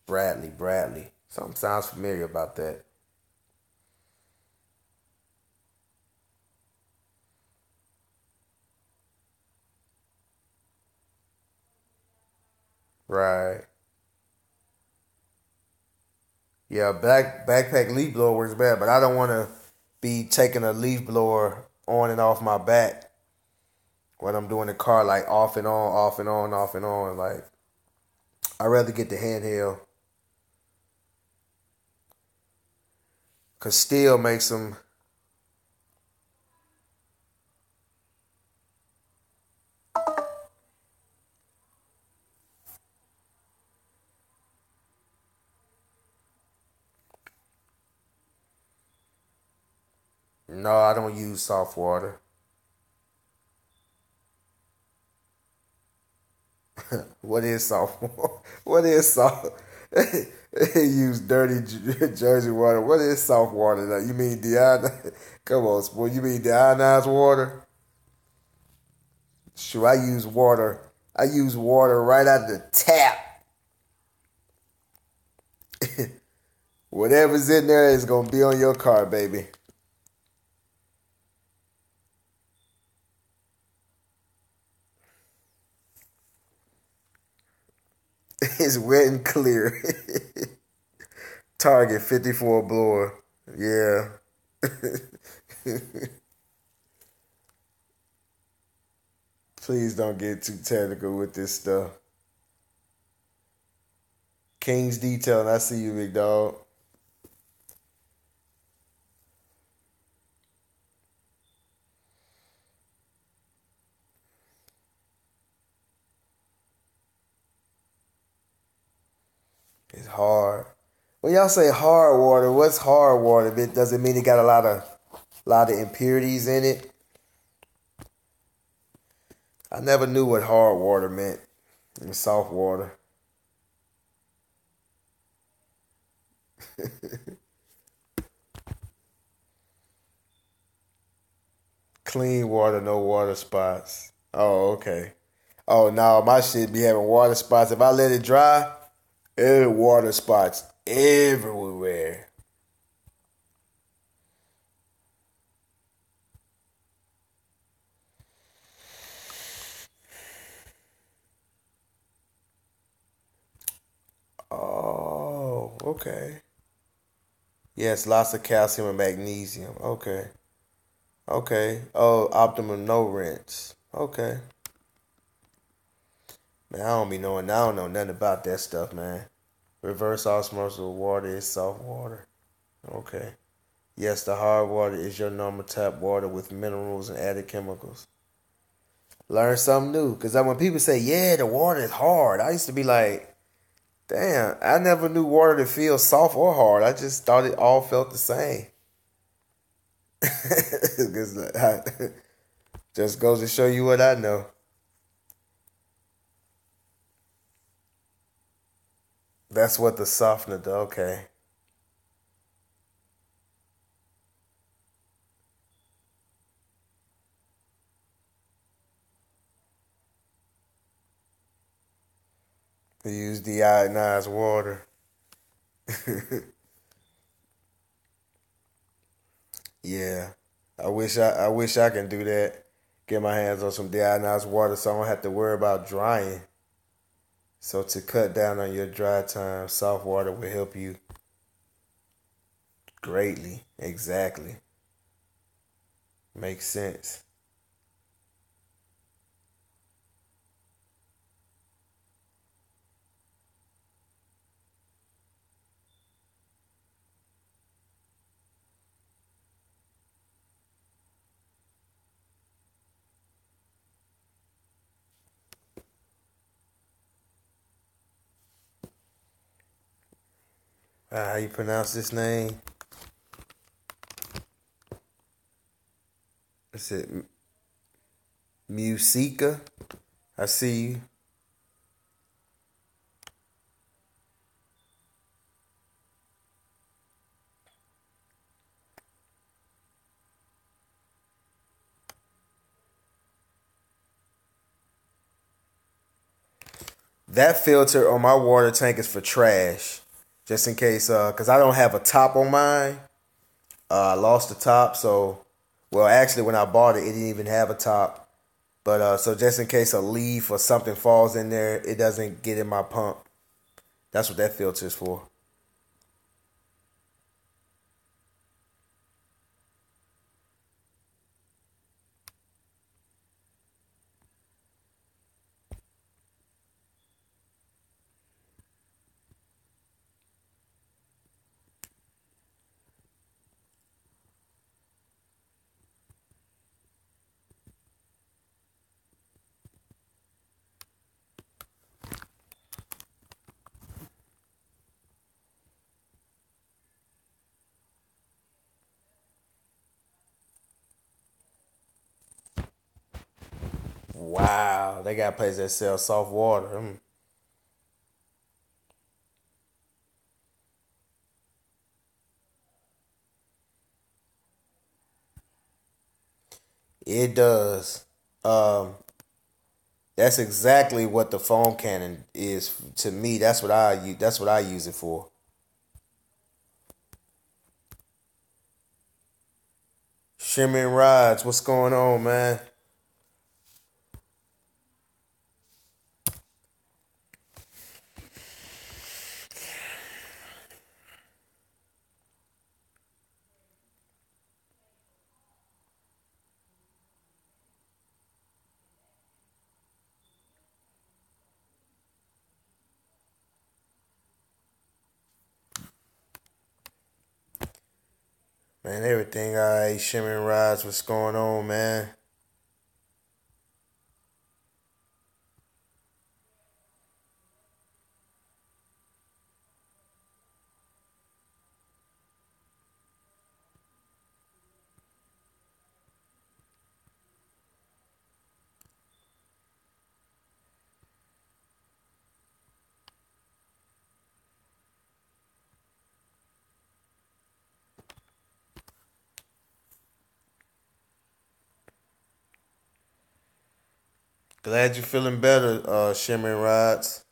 Bradley. Something sounds familiar about that. Right. Yeah, backpack leaf blower works bad, but I don't want to be taking a leaf blower on and off my back when I'm doing the car, like off and on, off and on, off and on. Like, I'd rather get the handheld because steel makes them. No, I don't use soft water. What is soft water? What is soft? They use dirty Jersey water. What is soft water? Like, you mean deionized? Come on, sport. You mean deionized water? Sure, I use water. I use water right out the tap. Whatever's in there is gonna be on your car, baby. It's wet and clear. Target 54 blower. Yeah. Please don't get too technical with this stuff. King's Detailing, I see you, big dog. It's hard. When y'all say hard water, what's hard water? Does it mean it got a lot of impurities in it? I never knew what hard water meant. And soft water. Clean water, no water spots. Oh, okay. Oh no, my shit be having water spots. If I let it dry, water spots everywhere. Oh, okay. Yes, lots of calcium and magnesium. Okay. Okay. Oh, optimum no rinse. Okay. Man, I don't be knowing. I don't know nothing about that stuff, man. Reverse osmosis water is soft water. Okay. Yes, the hard water is your normal tap water with minerals and added chemicals. Learn something new. Because when people say, yeah, the water is hard, I used to be like, damn, I never knew water to feel soft or hard. I just thought it all felt the same. Just goes to show you what I know. That's what the softener does. Okay. We use deionized water. Yeah. I wish I can do that. Get my hands on some deionized water so I don't have to worry about drying. So to cut down on your dry time, soft water will help you greatly. Exactly. Makes sense. How you pronounce this name? Is it Musica? I see you. That filter on my water tank is for trash. Just in case, because I don't have a top on mine. I lost the top, so, well, actually, when I bought it, it didn't even have a top. But, so just in case a leaf or something falls in there, it doesn't get in my pump. That's what that filter is for. Wow, they got places that sell soft water. It does. Um, that's exactly what the foam cannon is to me. That's what I use. That's what I use it for. Shimmering rods. What's going on, man? Man, everything all right. Shimmering rods. What's going on, man? Glad you're feeling better, Shimmering rods.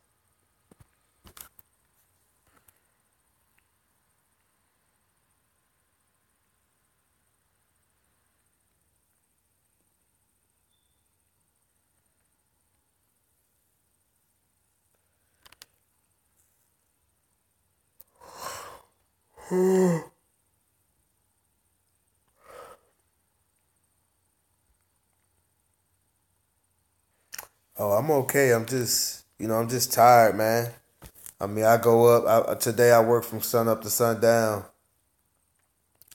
Oh, I'm okay. I'm just tired, man. I mean, I go up. Today I work from sun up to sundown,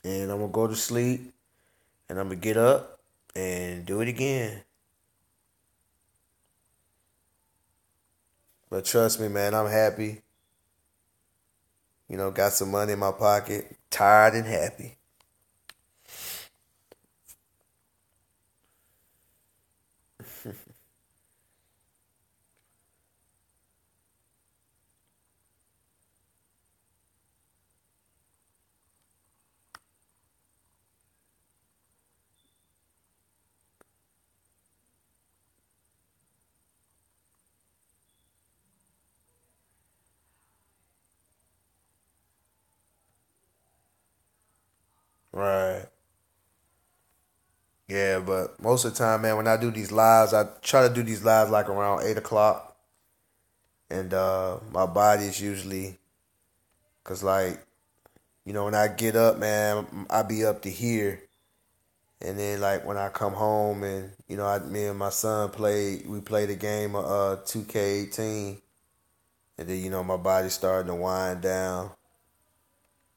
and I'm gonna go to sleep, and I'm gonna get up and do it again. But trust me, man, I'm happy. Got some money in my pocket, tired and happy. Right. Yeah, but most of the time, man, when I do these lives, I try to do these lives like around 8 o'clock, and my body is usually, cause like when I get up, man, I be up to here. And then like when I come home and me and my son we played a game of 2K18, and then my body starting to wind down,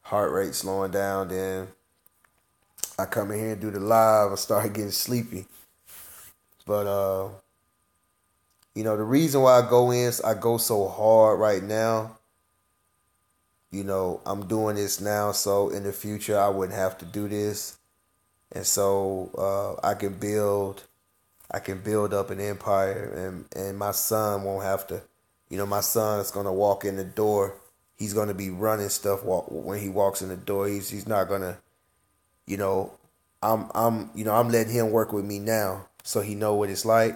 heart rate slowing down. Then I come in here and do the live. I start getting sleepy, but the reason why I go in, I go so hard right now. I'm doing this now, so in the future I wouldn't have to do this, and so I can build up an empire, and my son won't have to. My son is gonna walk in the door. He's gonna be running stuff when he walks in the door. He's not gonna. You know, I'm letting him work with me now, so he know what it's like.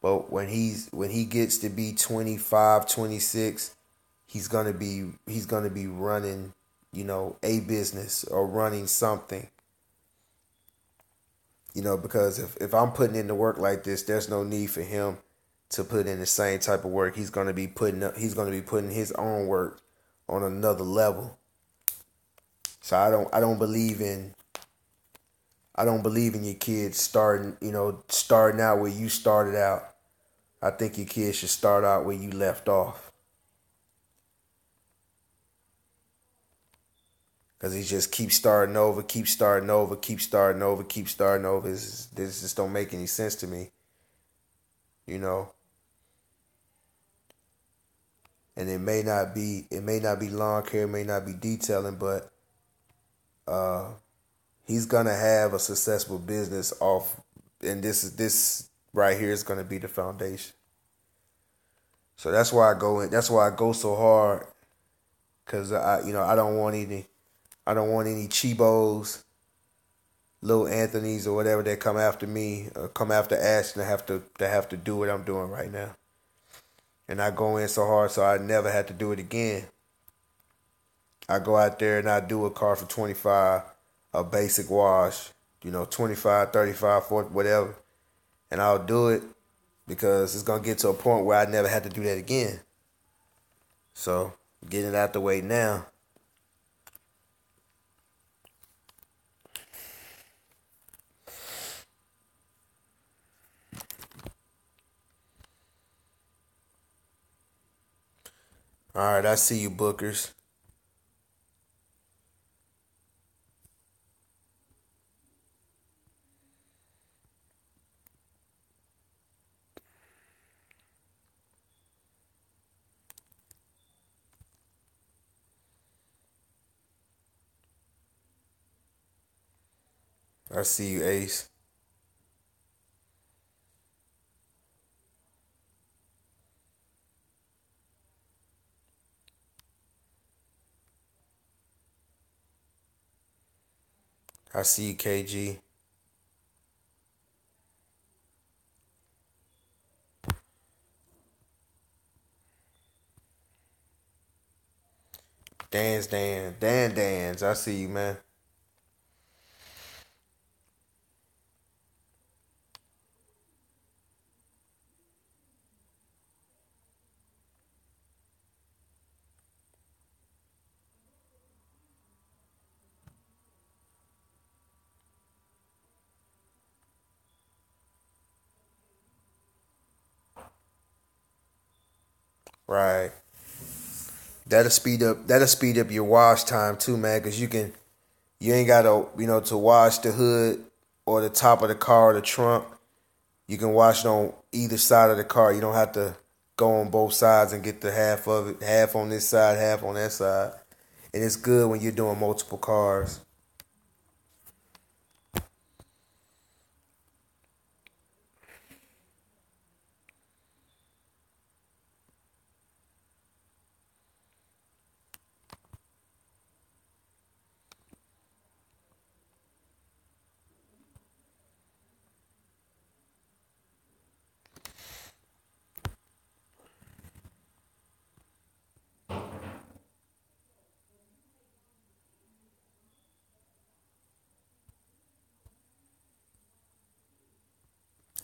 But when he gets to be 25, 26, he's gonna be running, a business or running something. Because if I'm putting in the work like this, there's no need for him to put in the same type of work. He's gonna be putting his own work on another level. So I don't believe in your kids starting out where you started out. I think your kids should start out where you left off. Cause he just keeps starting over, keep starting over, keep starting over, keep starting over. This just don't make any sense to me, you know. And it may not be lawn care, it may not be detailing, but he's gonna have a successful business off. And this right here is going to be the foundation. So that's why I go in. That's why I go so hard, cause I don't want any Chibos, little Anthony's or whatever that come after me, or come after Ashton to have to do what I'm doing right now. And I go in so hard so I never have to do it again. I go out there and I do a car for 25, a basic wash, 25, 35, 40, whatever. And I'll do it because it's going to get to a point where I never have to do that again. So, getting it out the way now. All right, I see you, Bookers. I see you, Ace. I see you, KG. Dan's. I see you, man. Right. That'll speed up your wash time too, man, because you ain't gotta to wash the hood or the top of the car or the trunk. You can wash it on either side of the car. You don't have to go on both sides and get the half of it, half on this side, half on that side. And it's good when you're doing multiple cars.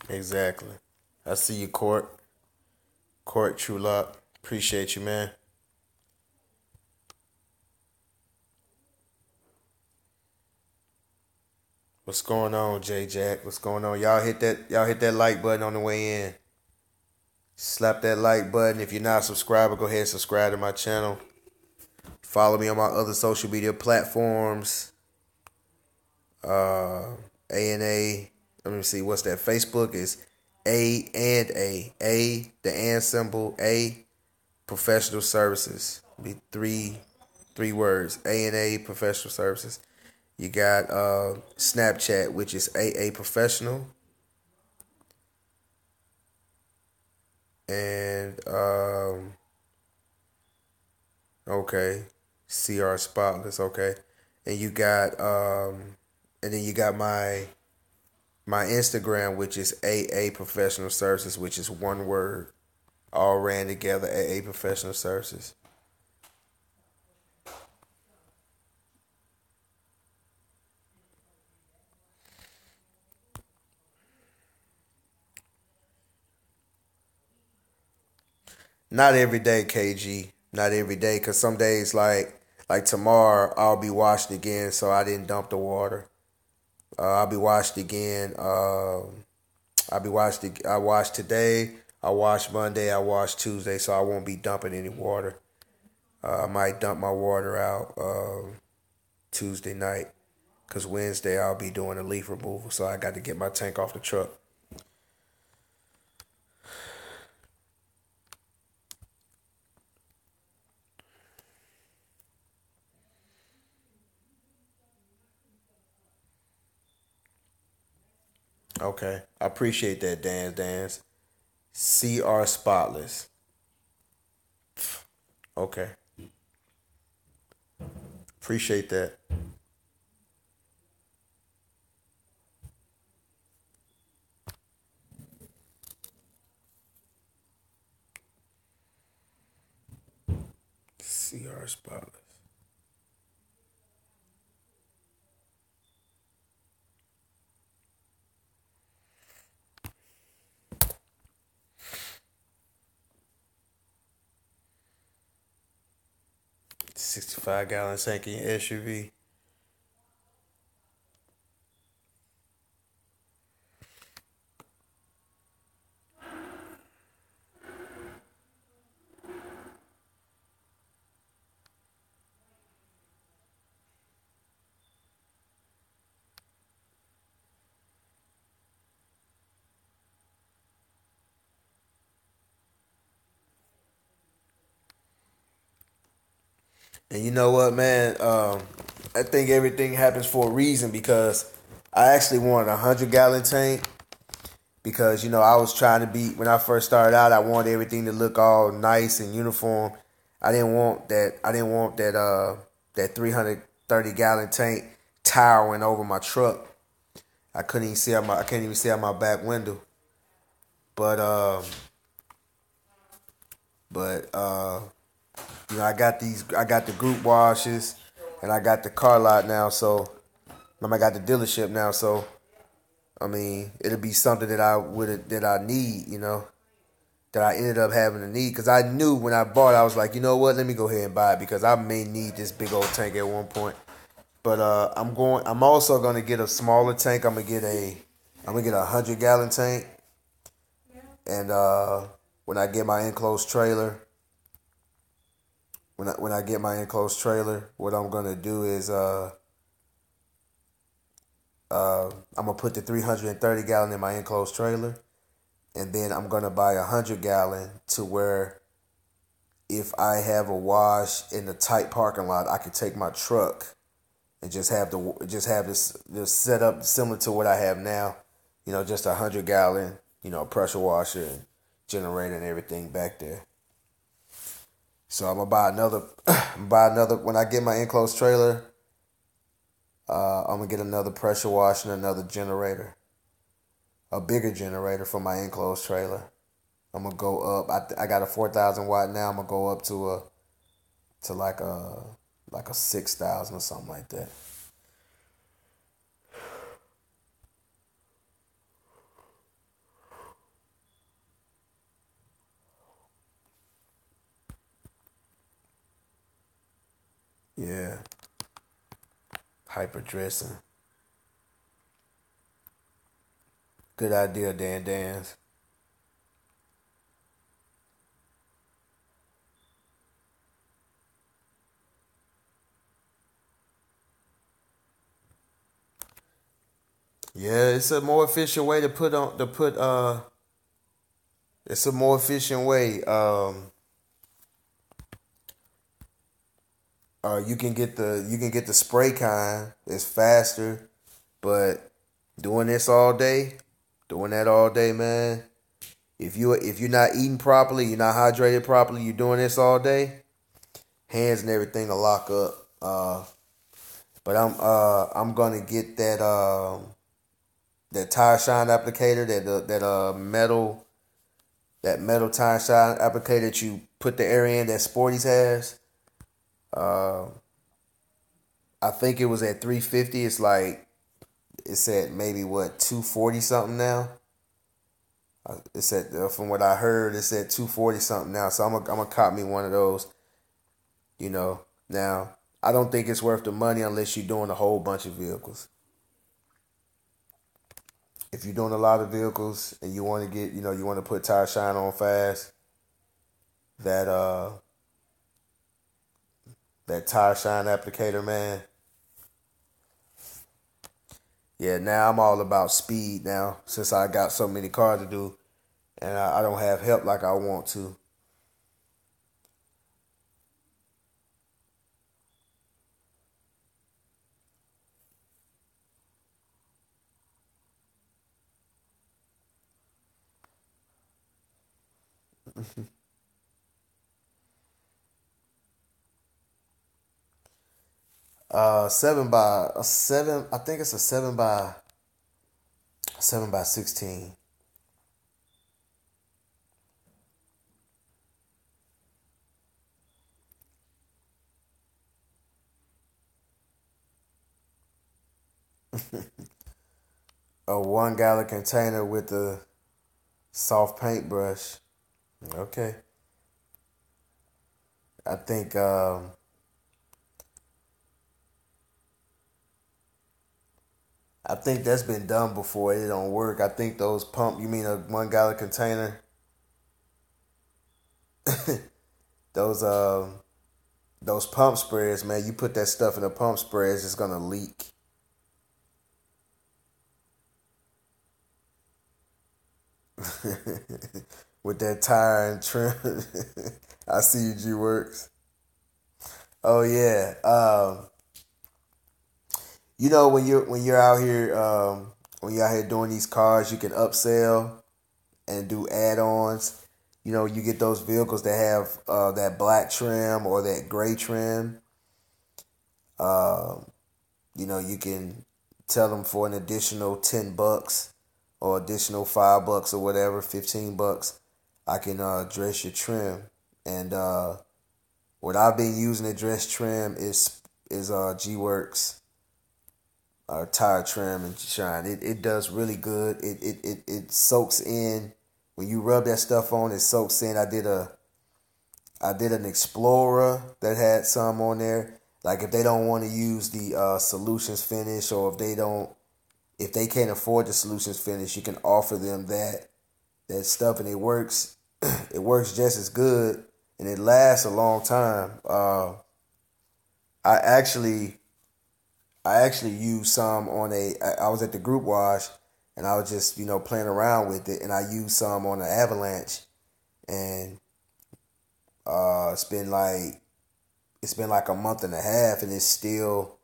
Exactly. I see you, Court. Court True Lock. Appreciate you, man. What's going on, J Jack? What's going on? Y'all hit that like button on the way in. Slap that like button. If you're not a subscriber, go ahead and subscribe to my channel. Follow me on my other social media platforms. A&A. Let me see, what's that? Facebook is A the and symbol, A Professional Services. Be three words. A&A Professional Services. You got Snapchat, which is AA Professional. And okay, CR Spotless, okay. And you got and then you got my Instagram, which is AA Professional Services, which is one word, all ran together. AA Professional Services. Not every day, KG. Not every day, cause some days like tomorrow I'll be washed again, so I didn't dump the water. I'll be washed again. I'll be washed. I washed today. I washed Monday. I washed Tuesday, so I won't be dumping any water. I might dump my water out Tuesday night, cause Wednesday I'll be doing a leaf removal, so I got to get my tank off the truck. Okay. I appreciate that, Dance. CR Spotless. Okay. Appreciate that. 65-gallon tank in your SUV. And you know what, man? I think everything happens for a reason because I actually wanted a 100-gallon tank because I was trying to be when I first started out. I wanted everything to look all nice and uniform. I didn't want that. I didn't want that 330-gallon tank towering over my truck. I couldn't even see out my. I can't even see out my back window. But but I got these. I got the group washes, and I got the car lot now. So I got the dealership now. So I mean, it'll be something that I need. That I ended up having to need because I knew when I bought it, I was like, you know what? Let me go ahead and buy it because I may need this big old tank at one point. But I'm also gonna get a smaller tank. I'm gonna get a 100-gallon tank, and when I get my enclosed trailer, when I get my enclosed trailer, what I'm gonna do is I'm gonna put the 330-gallon in my enclosed trailer, and then I'm gonna buy a 100-gallon to where if I have a wash in the tight parking lot, I can take my truck and just have this set up similar to what I have now. Just a 100-gallon, pressure washer and generator and everything back there. So I'm gonna buy another. Buy another when I get my enclosed trailer. I'm gonna get another pressure washer and another generator, a bigger generator for my enclosed trailer. I'm gonna go up. I got a 4,000 watt now. I'm gonna go up to like a 6,000 or something like that. Yeah, hyper dressing. Good idea, Dans. Yeah, it's a more efficient way to put on to put. It's a more efficient way. You can get the spray kind. It's faster, but doing this all day, doing that all day, man. If you're not eating properly, you're not hydrated properly, you're doing this all day, hands and everything will lock up. But I'm gonna get that tire shine applicator, that metal tire shine applicator that you put the air in that Sporty's has. Uh, I think it was at 350. It's at maybe what 240 something now. It's at from what I heard, it's at 240 something now. So I'm gonna cop me one of those. Now I don't think it's worth the money unless you're doing a whole bunch of vehicles. If you're doing a lot of vehicles and you want to you want to put tire shine on fast, that that tire shine applicator, man. Yeah, now I'm all about speed now since I got so many cars to do and I don't have help like I want to. Seven by a seven. I think it's a 7 by 16. A 1 gallon container with a soft paintbrush. Okay. I think I think that's been done before. It don't work. I think those pump. You mean a 1 gallon container? Those those pump sprayers, man. You put that stuff in a pump sprayer, it's just gonna leak. With that tire and trim. I see you, G Works. Oh yeah. You know when you're out here when you're out here doing these cars, you can upsell and do add-ons. You know, you get those vehicles that have that black trim or that gray trim. Um, you know, you can tell them for an additional $10 or additional $5 or whatever, $15. I can dress your trim, and what I've been using to dress trim is G Works tire trim and shine. It does really good. It soaks in when you rub that stuff on. It soaks in. I did an Explorer that had some on there. Like if they don't want to use the Solutions finish, or if they can't afford the Solutions finish, you can offer them that stuff, and it works. It works just as good, and it lasts a long time. I actually I actually used some on I was at the group wash, and I was just playing around with it, and I used some on the Avalanche, and it's been like a month and a half, and it's still,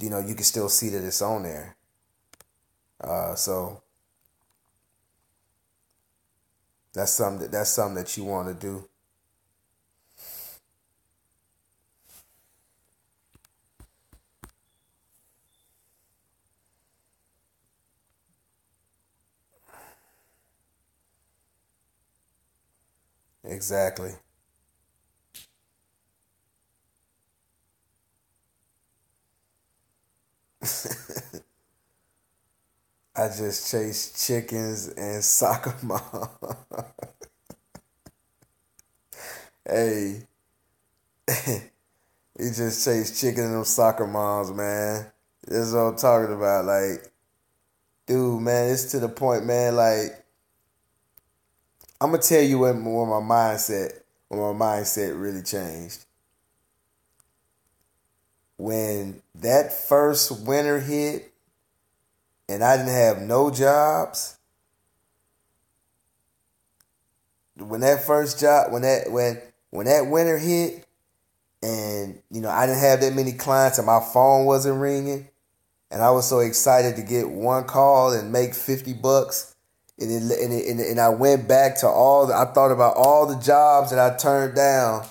you can still see that it's on there. So that's something that you want to do. Exactly. I just chase chickens and soccer mom. Hey, he just chase chicken and them soccer moms, man. That's what I'm talking about. Like, dude, man, it's to the point, man. Like, I'm gonna tell you when my mindset really changed. When that first winter hit and I didn't have no jobs, when that first job when that winter hit, and I didn't have that many clients and my phone wasn't ringing, and I was so excited to get one call and make $50, and I went back to I thought about all the jobs that I turned down.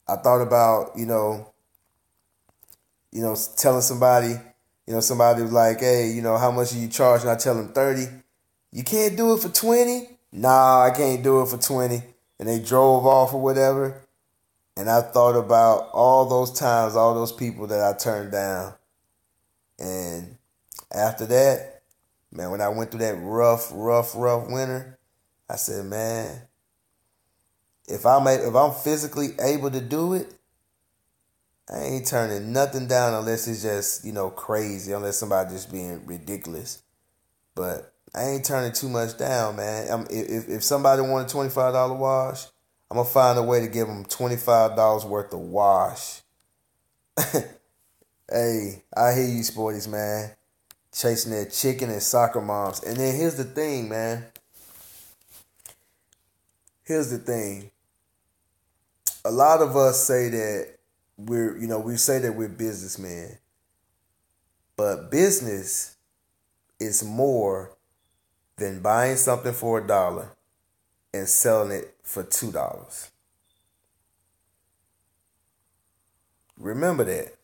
I thought about telling somebody, somebody was like, hey, how much are you charging? I tell them 30. You can't do it for 20? Nah, I can't do it for 20. And they drove off or whatever. And I thought about all those times, all those people that I turned down. And after that, man, when I went through that rough winter, I said, man, if I'm physically able to do it, I ain't turning nothing down unless it's just, crazy, unless somebody just being ridiculous. But I ain't turning too much down, man. If somebody want a $25 wash, I'm going to find a way to give them $25 worth of wash. Hey, I hear you, sporties, man. Chasing that chicken and soccer moms. And then here's the thing, man. Here's the thing. A lot of us say that we say that we're businessmen. But business is more than buying something for $1 and selling it for $2. Remember that.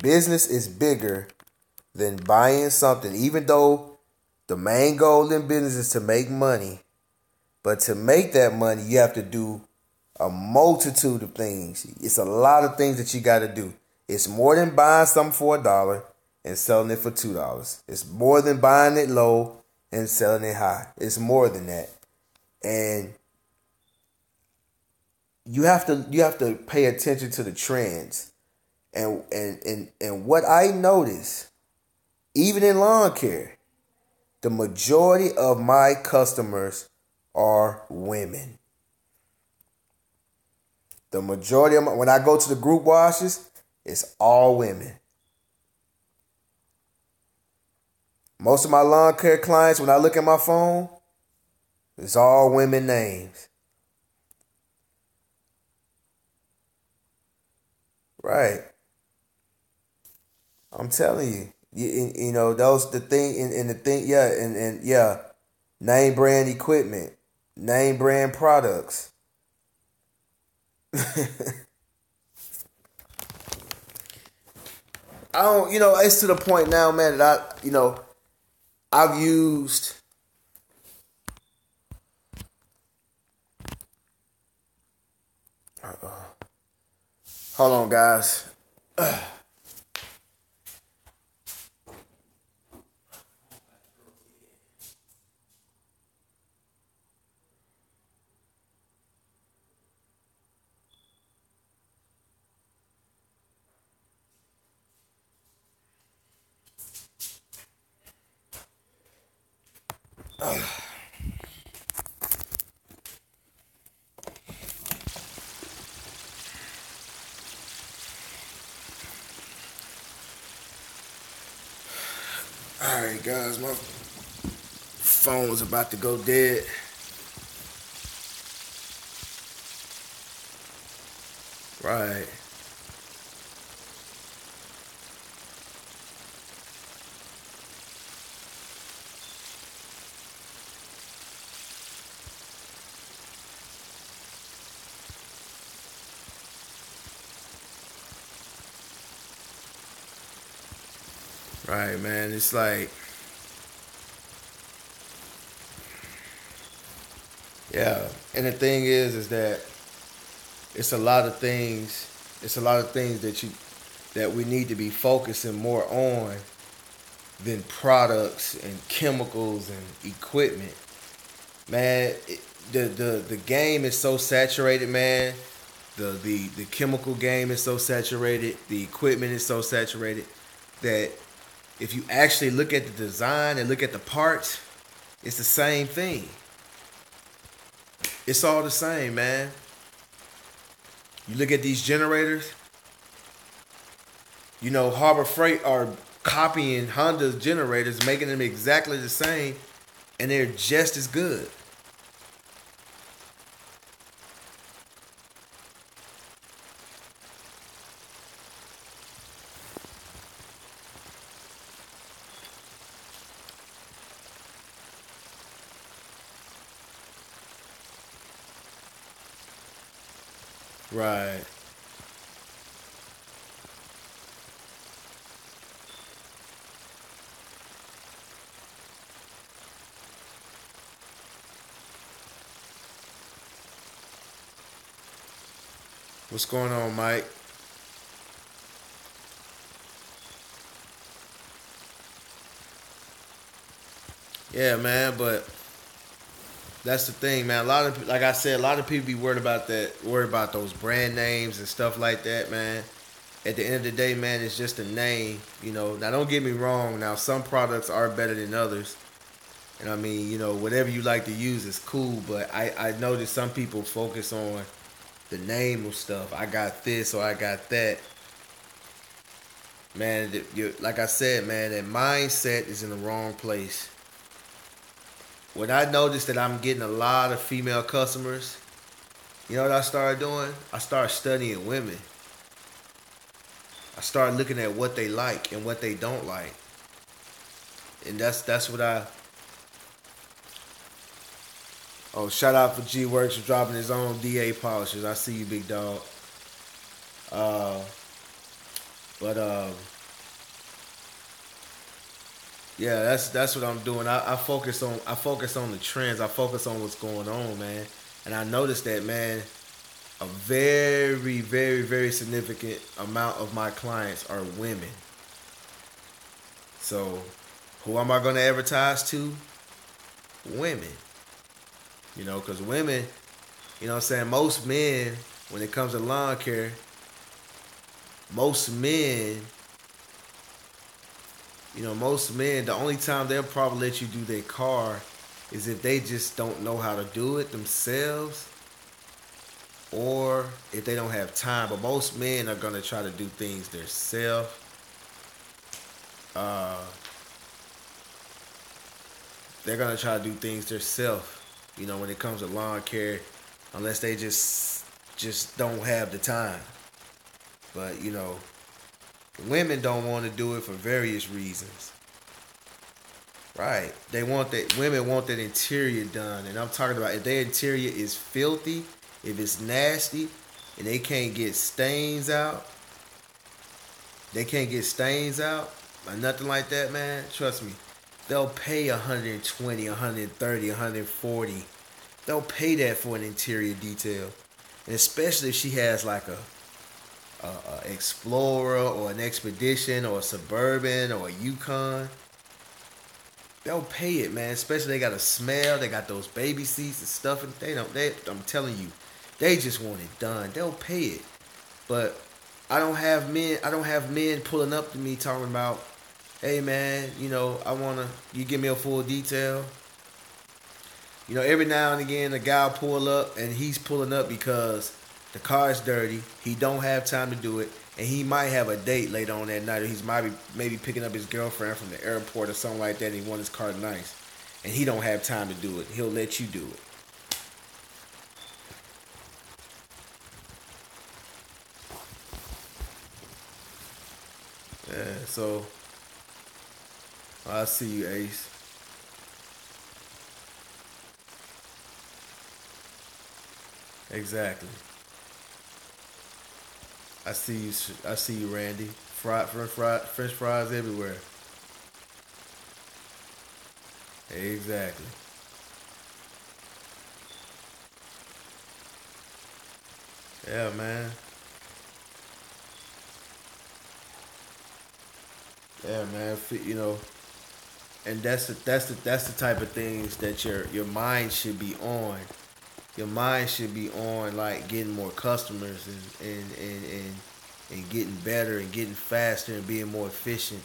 Business is bigger than buying something, even though the main goal in business is to make money. But to make that money, you have to do a multitude of things. It's a lot of things that you got to do. It's more than buying something for $1 and selling it for $2. It's more than buying it low and selling it high. It's more than that. And you have to pay attention to the trends. And what I notice, even in lawn care, the majority of my customers are women. The majority of when I go to the group washes, it's all women. Most of my lawn care clients, when I look at my phone, it's all women names. Right. I'm telling you. You know, those the thing and the thing, yeah, and yeah, name brand equipment, name brand products. I don't, it's to the point now, man, that I've used hold on, guys. Alright, guys, my phone was about to go dead. Right. Right, man. It's like, yeah. And the thing is that it's a lot of things. It's a lot of things that we need to be focusing more on than products and chemicals and equipment. Man, the game is so saturated, man. The chemical game is so saturated. The equipment is so saturated that if you actually look at the design and look at the parts, it's the same thing. It's all the same, man. You look at these generators, Harbor Freight are copying Honda's generators, making them exactly the same, and they're just as good. Right. What's going on, Mike? Yeah, man, but that's the thing, man. A lot of, like I said, a lot of people be worried about those brand names and stuff like that, man. At the end of the day, man, it's just a name, Now, don't get me wrong. Now, some products are better than others. And I mean, whatever you like to use is cool. But I notice some people focus on the name of stuff. I got this or I got that. Man, like I said, man, that mindset is in the wrong place. When I noticed that I'm getting a lot of female customers, you know what I started doing? I started studying women. I started looking at what they like and what they don't like. And that's what Oh, shout out for G Works for dropping his own DA polishes. I see you, big dog. Uh, but yeah, that's what I'm doing. I focus on the trends. I focus on what's going on, man. And I noticed that, man, a very, very, very significant amount of my clients are women. So, who am I going to advertise to? Women. Because women, what I'm saying, most men, when it comes to lawn care, most men, the only time they'll probably let you do their car is if they just don't know how to do it themselves or if they don't have time. But most men are going to try to do things themselves. Uh, they're going to try to do things themselves, when it comes to lawn care, unless they just don't have the time. But, women don't want to do it for various reasons. Right. Women want that interior done. And I'm talking about if their interior is filthy, if it's nasty, and they can't get stains out, or nothing like that, man, trust me, they'll pay 120, 130, 140. They'll pay that for an interior detail. And especially if she has like a Explorer or an Expedition or a Suburban or a Yukon. They'll pay it, man. Especially they got a smell. They got those baby seats and stuff. And I'm telling you, they just want it done. They'll pay it. But I don't have men pulling up to me talking about, hey man, you give me a full detail. Every now and again a guy will pull up and he's pulling up because the car is dirty. He don't have time to do it. And he might have a date later on that night, or he's maybe picking up his girlfriend from the airport or something like that, and he wants his car nice. And he don't have time to do it. He'll let you do it. Yeah, so I see you, Ace. Exactly. I see you. I see you, Randy. French fries everywhere. Exactly. Yeah, man. Yeah, man. And that's the type of things that your mind should be on. Your mind should be on like getting more customers and getting better and getting faster and being more efficient.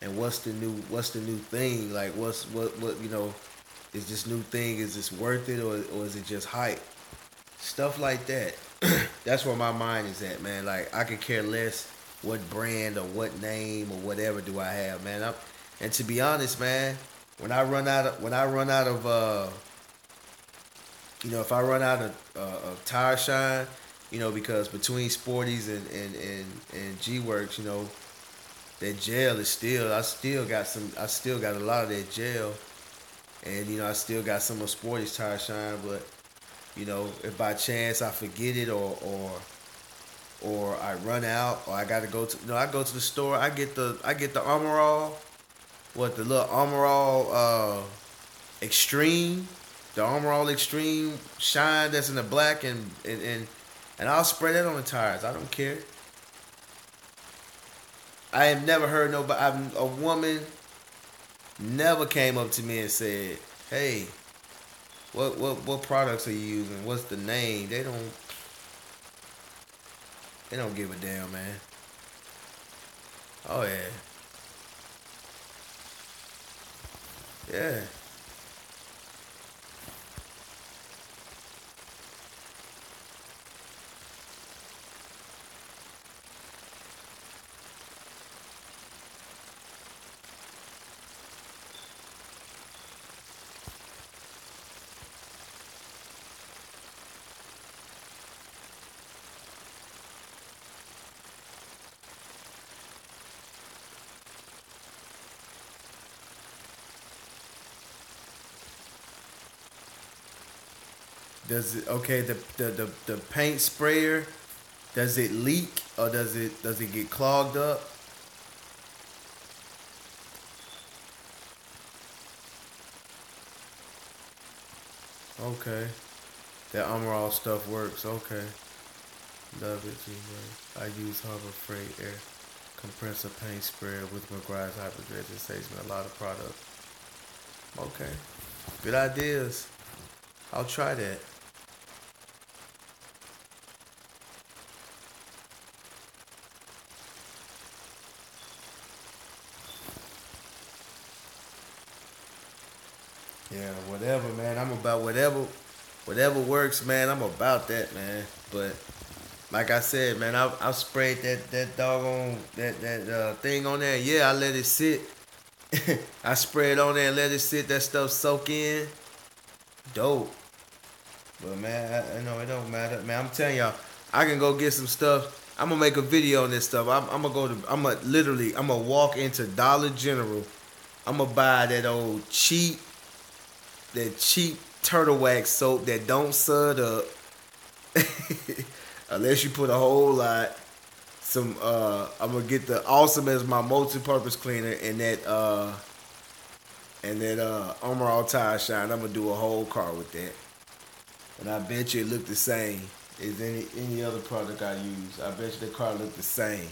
And what's the new thing? Like what is this new thing, is this worth it, or is it just hype? Stuff like that. That's where my mind is at, man. Like I could care less what brand or what name or whatever do I have, man. And to be honest, man, if I run out of tire shine, because between Sporties and G Works, that gel is I still got a lot of that gel, and I still got some of Sporty's tire shine. But if by chance I forget it, or I run out, or I gotta go to I go to the store, I get the Armor All, the little Armor All Extreme, the Armor All Extreme shine that's in the black, and I'll spray that on the tires. I don't care. I have never heard nobody. A woman never came up to me and said, "Hey, what products are you using? What's the name?" They don't give a damn, man. Oh yeah, yeah. Does it okay? The paint sprayer, does it leak or does it get clogged up? Okay, that Armor All stuff works. Okay, love it, G-Way. I use Harbor Freight air compressor paint sprayer with McGuire's Hyperdredge. It saves me a lot of product. Okay, good ideas. I'll try that. Yeah, whatever, man. I'm about whatever works, man. I'm about that, man. But like I said, man, I sprayed that doggone that thing on there. Yeah, I let it sit. I sprayed on there and let it sit. That stuff soak in. Dope. But man, I know it don't matter, man. I'm telling y'all, I can go get some stuff. I'm gonna make a video on this stuff. I'm gonna go to. I'm gonna walk into Dollar General. I'm gonna buy that cheap turtle wax soap that don't sud up. Unless you put a whole lot. I'm gonna get the awesome as my multi-purpose cleaner and that Armor All Tire Shine. I'm gonna do a whole car with that. And I bet you it look the same as any other product I use. I bet you the car look the same.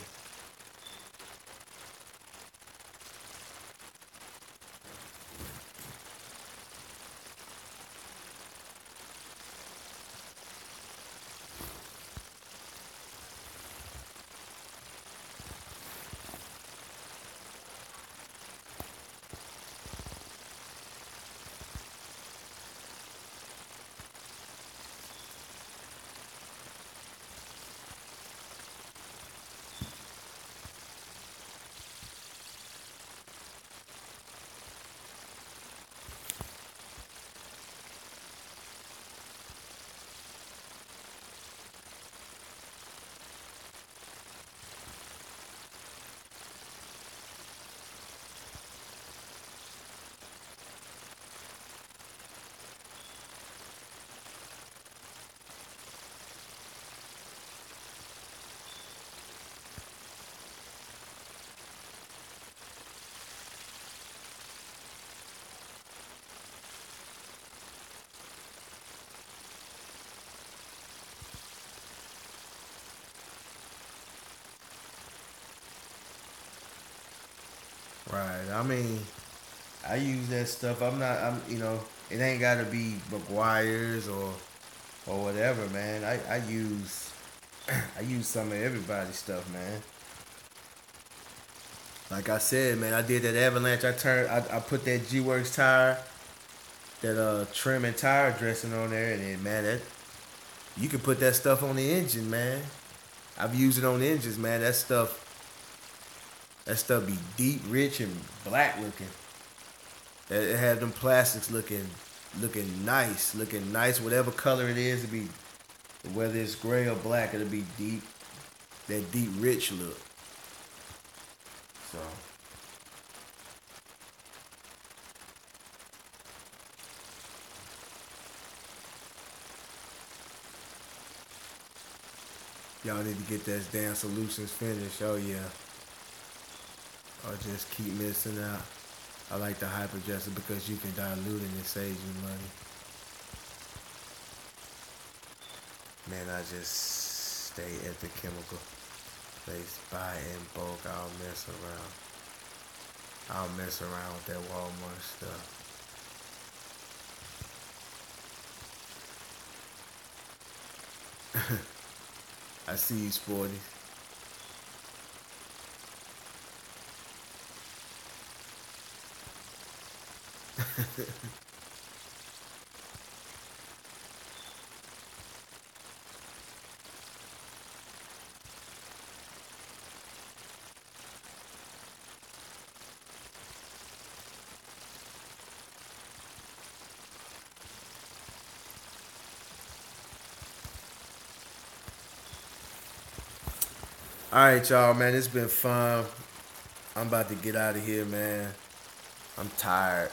Right. I mean, I use that stuff. It ain't gotta be McGuire's or whatever, man. I use I use some of everybody's stuff, man. Like I said, man, I did that avalanche. I put that G Works tire, that trim and tire dressing on there, and then man, that you can put that stuff on the engine, man. I've used it on engines, man. That stuff be deep, rich, and black looking. It had them plastics looking nice, whatever color it is. It be whether it's gray or black, it'll be deep, that deep, rich look. So y'all need to get that damn solutions finished. Oh yeah, or just keep missing out. I like the hypergesser because you can dilute it and it saves you money. Man, I just stay at the chemical place, buy in bulk. I'll mess around. I'll mess around with that Walmart stuff. I see you, Sporty. All right, y'all, man. It's been fun. I'm about to get out of here, man. I'm tired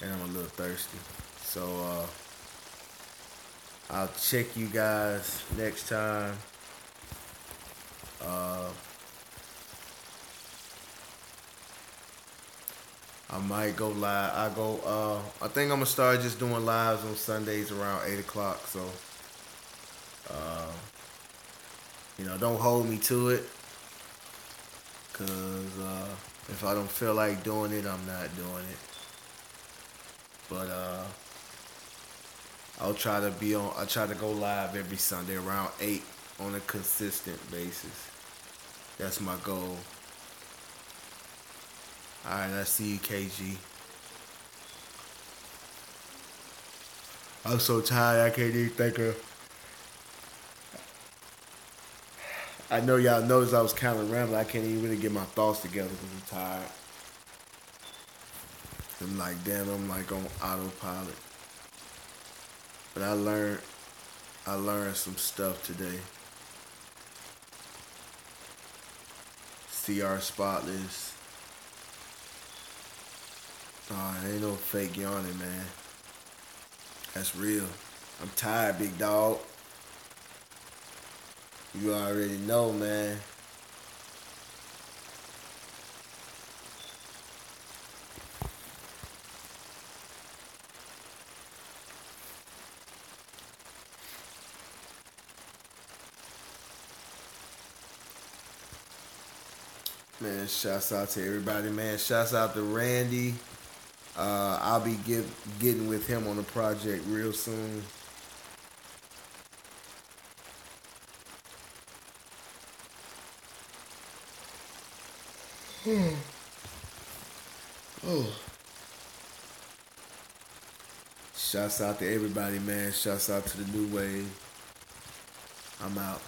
and I'm a little thirsty. So I'll check you guys next time. I might go live. I think I'm gonna start just doing lives on Sundays around 8 o'clock. So, don't hold me to it, cause if I don't feel like doing it, I'm not doing it. But I try to go live every Sunday around 8 on a consistent basis. That's my goal. Alright, I see you, KG. I'm so tired I can't even think of. I know y'all noticed I was kind of rambling. I can't even really get my thoughts together because I'm tired. I'm like, damn, I'm like on autopilot. But I learned some stuff today. CR Spotless. Oh, ain't no fake yawning, man. That's real. I'm tired, big dog. You already know, man. Man, shouts out to everybody, man. Shouts out to Randy. I'll be getting with him on the project real soon. Oh. Shouts out to everybody, man. Shouts out to the new wave. I'm out.